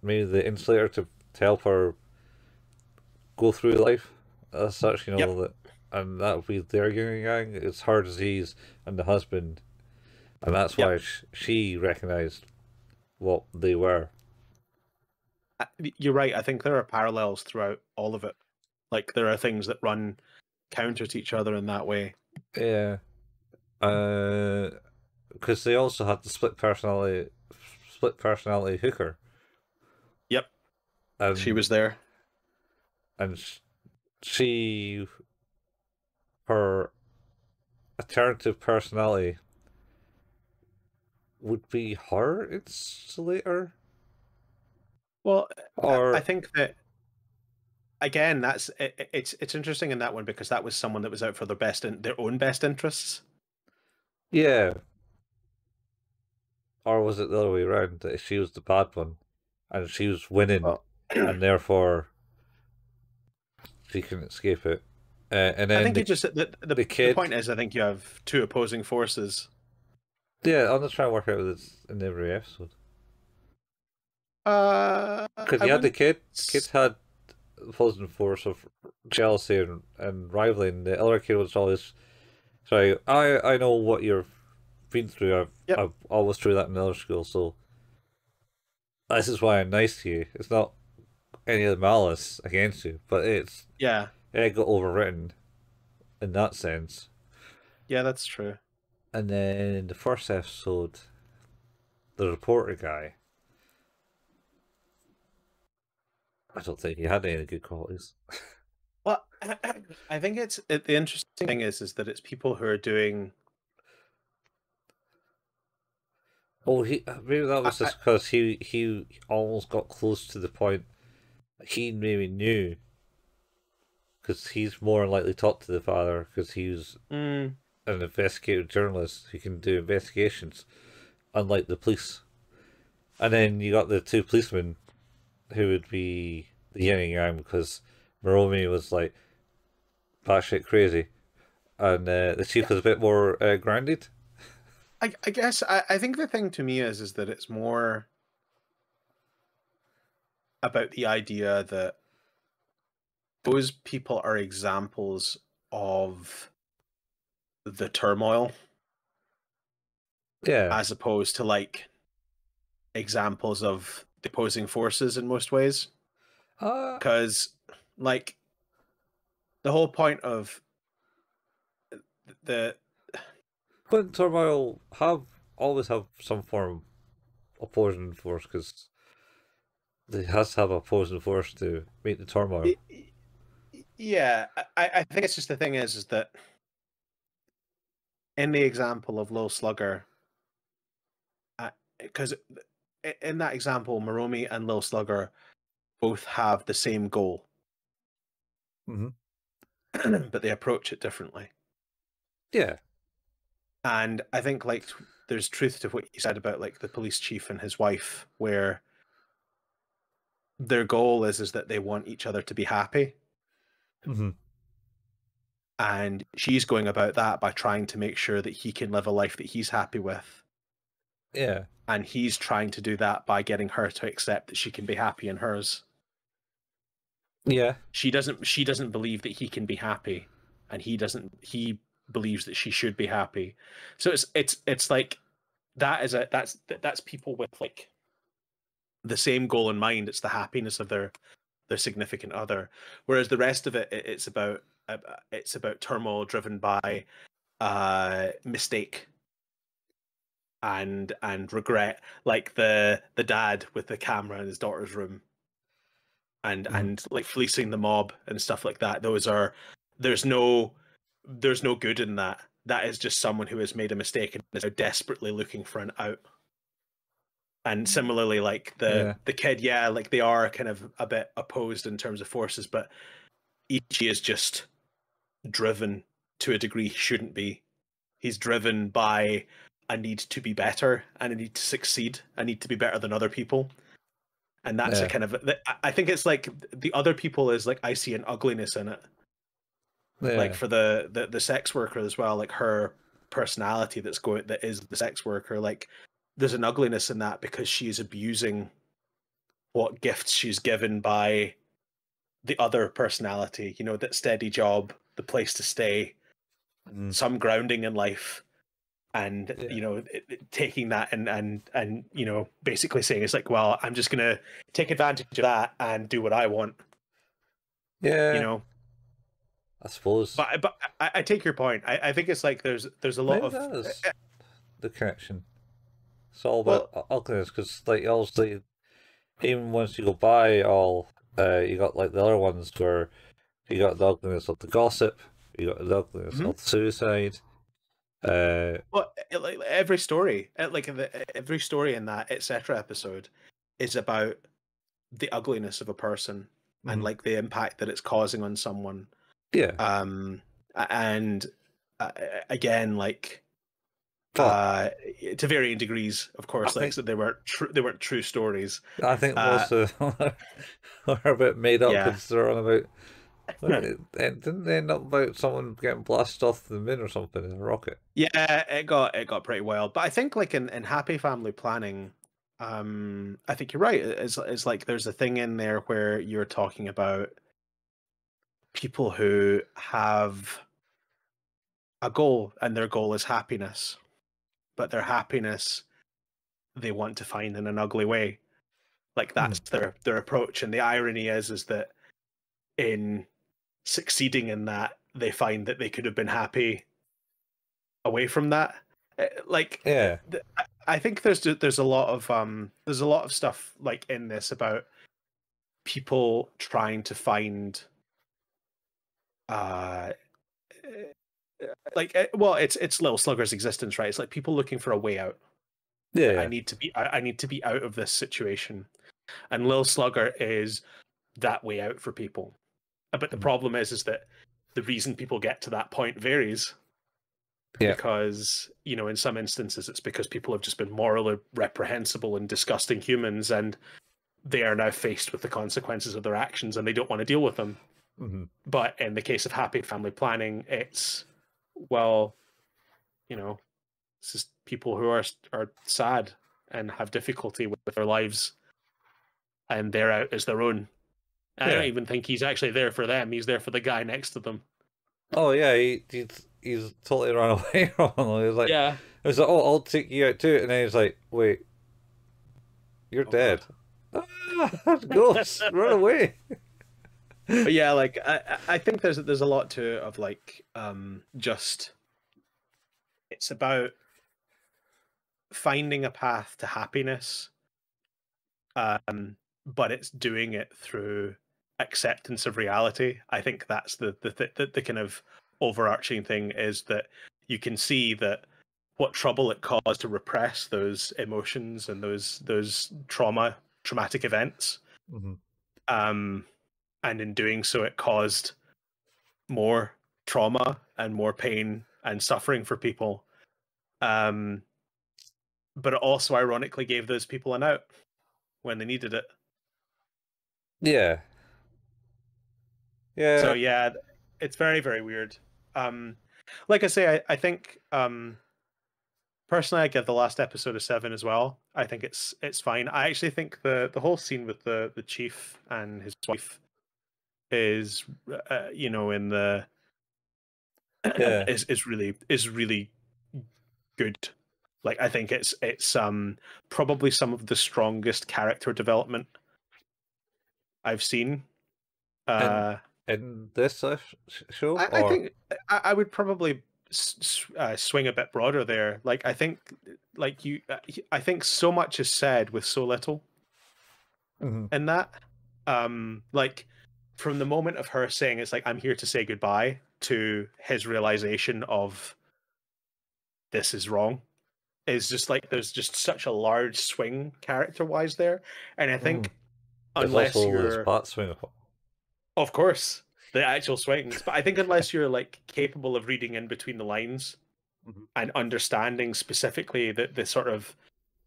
maybe the insulator to help her go through life as such,
Yep,
that, and that would be their yin and yang. It's her disease and the husband, and that's
yep.
why she recognized what they were.
You're right. I think there are parallels throughout all of it. Like there are things that run counter to each other in that way.
Yeah, because they also had the split personality hooker,
Yep, she
and
was there.
and she her alternative personality would be her insulator,
Well, I
or
think that again, it's interesting in that one because that was someone that was out for their own best interests.
yeah, or was it the other way around that she was the bad one, and she was winning,
Well,
and therefore she couldn't escape it. And
I
then
think you just
the
the
kid,
point is, I think you have two opposing forces.
yeah, I'm just trying to work out this in every episode because
I
you had the
wouldn't.
kid. Kid had opposing force of jealousy and rivaling. The other kid was always sorry. I know what you've been through.
Yep.
I've always through that in other school, so this is why I'm nice to you. It's not any of the malice against you, but
Yeah.
it got overwritten in that sense.
Yeah, that's true.
And then in the first episode, the reporter guy, I don't think he had any good qualities.
Well, I think the interesting thing is that it's people who are doing.
Oh, he maybe that
I,
was
I,
just because he almost got close to the point he maybe knew because he's more likely to talk to the father because he was
mm,
an investigative journalist who can do investigations, unlike the police. And then you got the two policemen who would be the yin and yang because Maromi was like batshit crazy, and the chief
yeah,
was a bit more grounded.
I guess I think the thing to me is that it's more about the idea that those people are examples of the turmoil
Yeah.
as opposed to like examples of the opposing forces in most ways.
Uh,
Because like the whole point of the
but turmoil have always have some form of opposing force because they has to have opposing force to meet the turmoil.
yeah, I think it's just the thing is that in the example of Lil Slugger, because in that example, Maromi and Lil Slugger both have the same goal,
Hmm.
but they approach it differently.
Yeah.
And I think like there's truth to what you said about like the police chief and his wife, where their goal is that they want each other to be happy,
Hmm.
and she's going about that by trying to make sure that he can live a life that he's happy with,
Yeah.
and he's trying to do that by getting her to accept that she can be happy in hers.
Yeah.
She doesn't believe that he can be happy, and he believes that she should be happy. So it's like that's people with like the same goal in mind. It's the happiness of their significant other, whereas the rest of it's about turmoil driven by mistake and regret, like the dad with the camera in his daughter's room and like fleecing the mob and stuff like that. There's no good in that. That is just someone who has made a mistake and is desperately looking for an out. And similarly, like the kid, yeah, like they are kind of a bit opposed in terms of forces, but Ichi is just driven to a degree he shouldn't be. He's driven by a need to be better and a need to succeed, a need to be better than other people. And that's a kind of, I think it's like the other people is like, I see an ugliness in it. Like for the sex worker as well, like her personality that is the sex worker, like there's an ugliness in that because she's abusing what gifts she's given by the other personality, you know, that steady job, the place to stay, some grounding in life, and you know, taking that and you know, basically saying it's like, well, I'm just gonna take advantage of that and do what I want.
Yeah,
you know.
I suppose.
But I take your point. I think it's like there's a lot
Maybe
of
that is the connection. It's all about ugliness, because like obviously, even once you go by all, you got like the other ones where you got the ugliness of the gossip, you got the ugliness of the suicide.
Well, like every story, every story in that etc. episode is about the ugliness of a person and like the impact that it's causing on someone.
Yeah.
And again, like to varying degrees, of course, like so they weren't true stories.
I think most of them are a bit made up because they're on about. Didn't they end up about someone getting blasted off the moon or something in a rocket?
Yeah, it got pretty wild. But I think like in Happy Family Planning, I think you're right. It's like there's a thing in there where you're talking about people who have a goal and their goal is happiness, but their happiness they want to find in an ugly way. Like that's their approach. And the irony is that in succeeding in that, they find that they could have been happy away from that. Like, I think there's a lot of stuff like in this about people trying to find like well it's Lil Slugger's existence, right? It's like people looking for a way out. I need to be out of this situation, and Lil Slugger is that way out for people. But the problem is that the reason people get to that point varies. Because, you know, in some instances it's because people have just been morally reprehensible and disgusting humans, and they are now faced with the consequences of their actions and they don't want to deal with them. But in the case of Happy Family Planning, it's, well, you know, it's just people who are sad and have difficulty with their lives, and their out is their own. I don't even think he's actually there for them. He's there for the guy next to them.
Oh yeah, he's totally run away from them. He was like, it was like, oh, I'll take you out too, and then he's like, wait, you're dead. Ghost, run away.
But yeah, like I think there's a lot to it of like just it's about finding a path to happiness, but it's doing it through acceptance of reality. I think that's the kind of overarching thing, is that you can see that what trouble it caused to repress those emotions and those traumatic events. And in doing so, it caused more trauma and more pain and suffering for people. But it also ironically gave those people an out when they needed it.
Yeah.
So yeah, it's very, very weird. Like I say, I think personally, I give the last episode a 7 as well. I think it's fine. I actually think the whole scene with the chief and his wife is you know, in the is really good. Like I think it's probably some of the strongest character development I've seen.
in
Uh,
in this show,
I
or
think I would probably swing a bit broader there. Like I think, like I think so much is said with so little
Mhm.
in that. Like from the moment of her saying it's like I'm here to say goodbye to his realization of this is wrong is just like there's just such a large swing character wise there, and I
Mm.
think
There's
unless
also this
you're,
bat swing.
of course, the actual swings, but I think unless you're like capable of reading in between the lines
Mhm.
and understanding specifically the sort of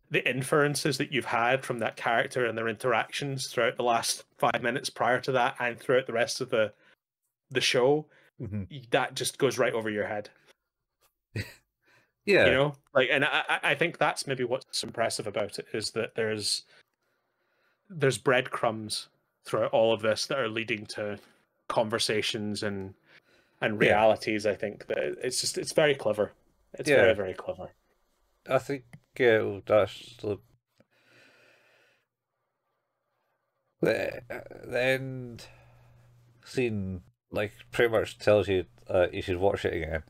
the inferences that you've had from that character and their interactions throughout the last 5 minutes prior to that and throughout the rest of the show,
Mhm.
that just goes right over your head. You
Yeah,
know, like, and I think that's maybe what's impressive about it is that there's breadcrumbs throughout all of this that are leading to conversations and
yeah,
realities. I think that it's very clever. It's very
yeah.
very clever.
I think that's the end scene. Like pretty much tells you you should watch it again.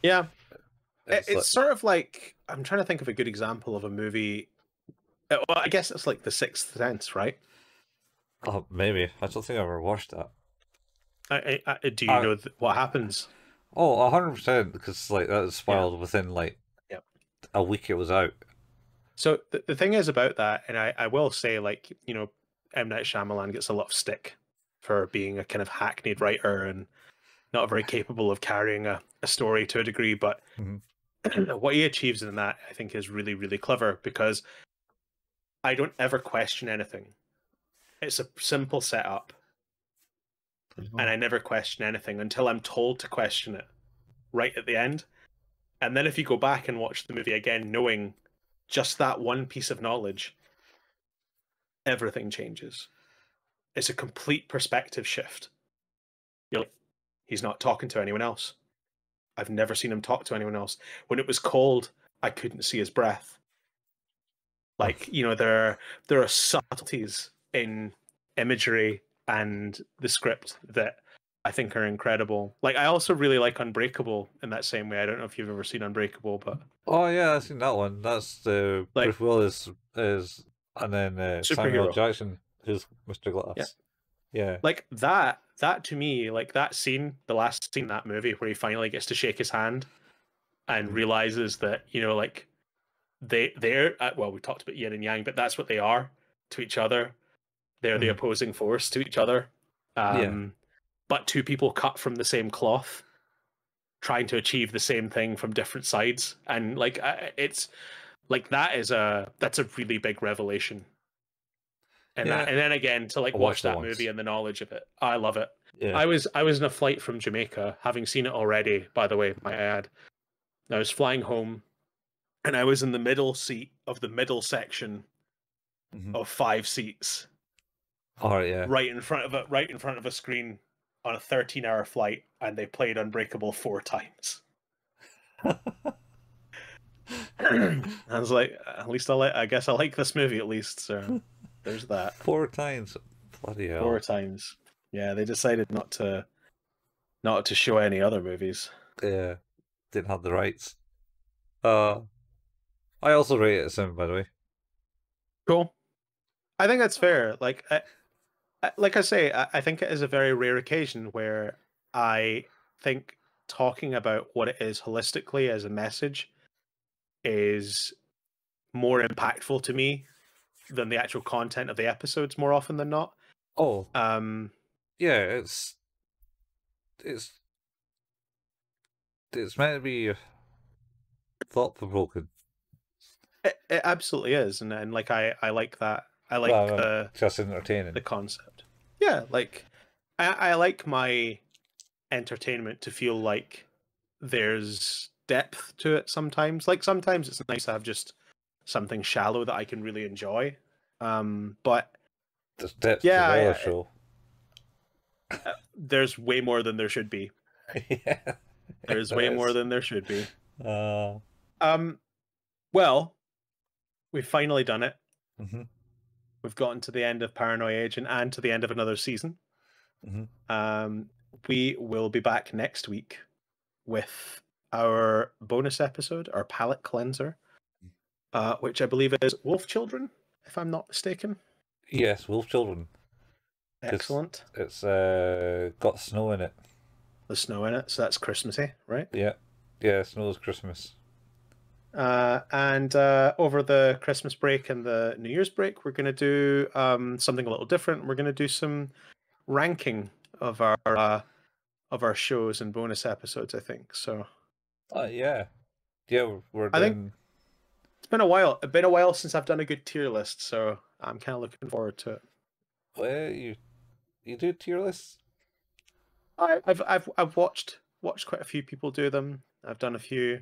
Yeah,
It's like,
it's sort of like I'm trying to think of a good example of a movie. Well, I guess it's like The Sixth Sense, right?
oh, maybe I don't think I ever watched that.
Do you
I
know what happens?
Oh, 100%, because like that was
Yeah,
spoiled within like
yeah.
a week it was out.
So the thing is about that, and I will say, like, M. Night Shyamalan gets a lot of stick for being a kind of hackneyed writer and not very capable of carrying a story to a degree. But
Mm-hmm.
what he achieves in that, I think, is really, really clever because I don't ever question anything. It's a simple setup, and I never question anything until I'm told to question it right at the end. And then if you go back and watch the movie again, knowing just that one piece of knowledge, everything changes. It's a complete perspective shift. You're like, he's not talking to anyone else. I've never seen him talk to anyone else. When it was cold, I couldn't see his breath. Like, there are subtleties in imagery and the script that I think are incredible. Like, I also really like Unbreakable in that same way. I don't know if you've ever seen Unbreakable, but
Oh yeah, I've seen that one. That's the
like
Bruce Willis is, and then Samuel
superhero.
Jackson who's Mr.
Yeah.
Glass. Yeah.
Like that to me, like that scene, the last scene in that movie where he finally gets to shake his hand and
Mhm.
realizes that, like they're well, we talked about yin and yang, but that's what they are to each other. They're the
Mhm.
opposing force to each other.
Yeah.
But two people cut from the same cloth, trying to achieve the same thing from different sides, and like it's like that's a really big revelation. And that,
Yeah.
and then again to
I
like watch
watched it
that movie
once.
and the knowledge of it, I love it.
Yeah.
I was in a flight from Jamaica, having seen it already. By the way, my ad. I was flying home, and I was in the middle seat of the middle section
Mm-hmm.
of 5 seats,
All right. Yeah.
right in front of a screen on a 13-hour flight, and they played Unbreakable 4 times. I was like, at least I guess I like this movie at least. So there's that.
4 times. Bloody
Four
hell.
times. Yeah, they decided not to show any other movies.
Yeah. Didn't have the rights. Uh, I also rate it a 7, by the way.
Cool. I think that's fair. Like I say, I think it is a very rare occasion where I think talking about what it is holistically as a message is more impactful to me than the actual content of the episodes more often than not.
Oh,
Um,
yeah. It's it's meant to be thought provoking.
it absolutely is, and like I like that. I like
Well,
the
just entertaining.
concept. Yeah, like I like my entertainment to feel like there's depth to it sometimes. Like sometimes it's nice to have just something shallow that I can really enjoy. But
There's depth to
yeah,
the show.
there's way more than there should be.
Yeah,
There's
there
way more
is.
than there should be.
Uh,
Um, Well, we've finally done it.
Mm-hmm.
We've gotten to the end of Paranoia Agent and to the end of another season.
Mm-hmm.
We will be back next week with our bonus episode, our palate cleanser, which I believe is Wolf Children, if I'm not mistaken.
Yes, Wolf Children.
Excellent.
It's got snow in it.
The snow in it, so that's Christmassy, right?
Yeah. Yeah, snow's Christmas.
And over the Christmas break and the New Year's break, we're going to do something a little different. We're going to do some ranking of our shows and bonus episodes, I think. So,
Yeah. Yeah, we're
I think
doing...
it's been a while. It's been a while since I've done a good tier list, so I'm kind of looking forward to it.
Well, you do tier lists?
I've watched quite a few people do them. I've done a few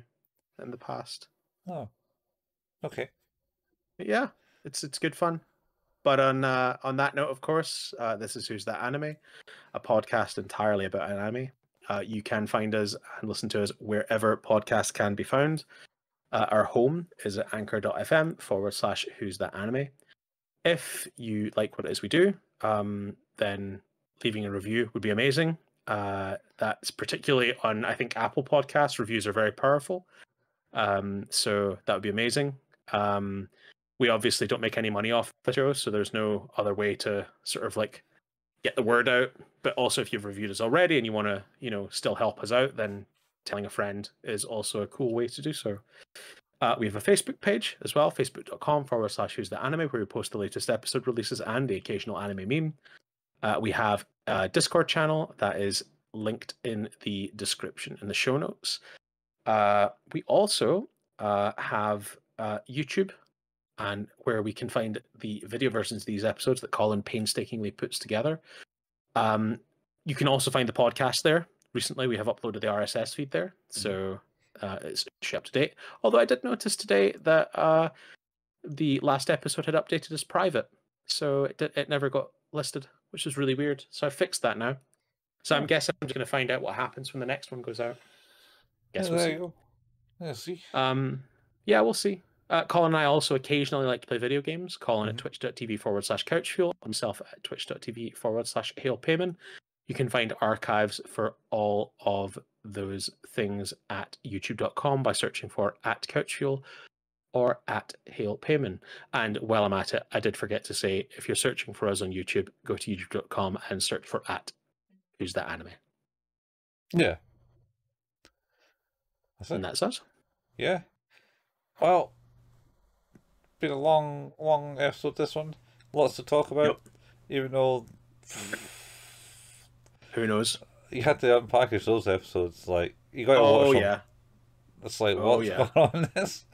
in the past.
Oh, okay.
But yeah, it's good fun. But on that note, of course, this is Who's That Anime, a podcast entirely about anime. You can find us and listen to us wherever podcasts can be found. Our home is at anchor.fm/Who's That Anime. If you like what it is we do, then leaving a review would be amazing. That's particularly on, I think, Apple Podcasts. Reviews are very powerful. So that would be amazing. We obviously don't make any money off the show, so there's no other way to sort of like get the word out. But also, if you've reviewed us already and you want to, still help us out, then telling a friend is also a cool way to do so. We have a Facebook page as well, facebook.com/Who's the Anime, where we post the latest episode releases and the occasional anime meme. We have a Discord channel that is linked in the description in the show notes. We also have YouTube, and where we can find the video versions of these episodes that Colin painstakingly puts together. You can also find the podcast there. Recently, we have uploaded the RSS feed there, so it's up to date. Although I did notice today that the last episode had updated as private, so it never got listed, which is really weird. So I fixed that now. So I'm guessing I'm just going to find out what happens when the next one goes out. Guess we'll
there
see.
you go. Yeah, see.
Yeah, we'll see. Colin and I also occasionally like to play video games. Colin at twitch.tv/couchfuel, himself at twitch.tv/hailpayman. You can find archives for all of those things at youtube.com by searching for @couchfuel or @hailpayman. And while I'm at it, I did forget to say, if you're searching for us on YouTube, go to youtube.com and search for @Who's That Anime.
Yeah.
And that's us.
Yeah. Well, been a long episode, this one. Lots to talk about. Yep. Even though...
Who knows?
You had to unpackage those episodes. Like, you got to watch them.
Yeah.
It's like, what's going on in this?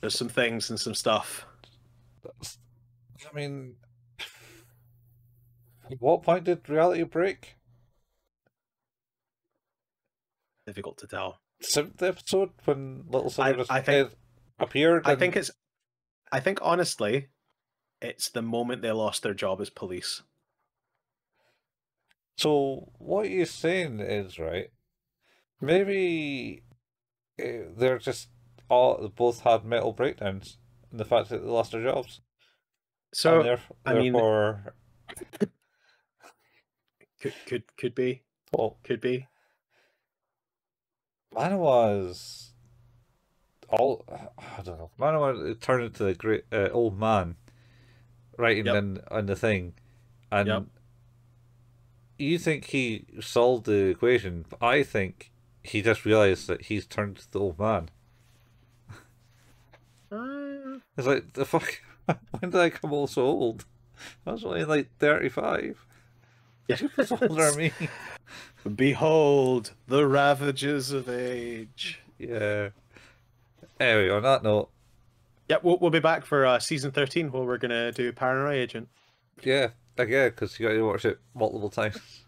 There's some things and some stuff.
I mean... At what point did reality break?
Difficult to tell.
7th episode, when Lil Slugger appeared.
I think honestly, it's the moment they lost their job as police.
So what you're saying is, right, maybe they're just both had mental breakdowns in the fact that they lost their jobs.
So
therefore,
could be.
Well,
could be.
Manawa's I don't know. Manawa turned into a great old man writing on the thing, and you think he solved the equation, but I think he just realized that he's turned to the old man. It's like, the fuck, when did I come all so old? I was only like 35.
Yeah.
What's older than me?
Behold the ravages of age.
Yeah. Anyway, on that note.
Yeah, we'll be back for season 13, where we're going to do Paranoia Agent.
Yeah, again, because you got to watch it multiple times.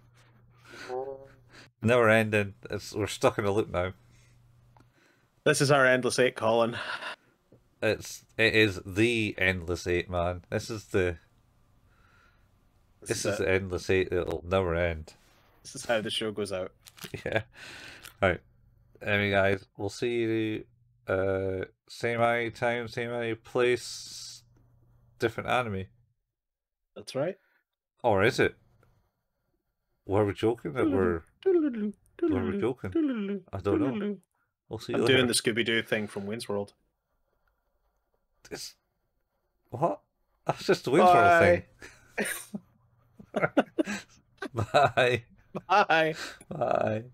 Never ending. We're stuck in a loop now.
This is our endless 8, Colin.
It is the endless 8, man. This is the endless 8 that'll never end.
This is how the show goes out.
Yeah. Alright. Anyway, guys, we'll see you Same time, same place, different anime.
That's right.
Or is it? Were we joking that were we joking? I don't know. We'll see
I'm
later.
doing the Scooby-Doo thing from Wayne's World.
What? That's just the Wayne's World thing. Bye.
Bye.
Bye.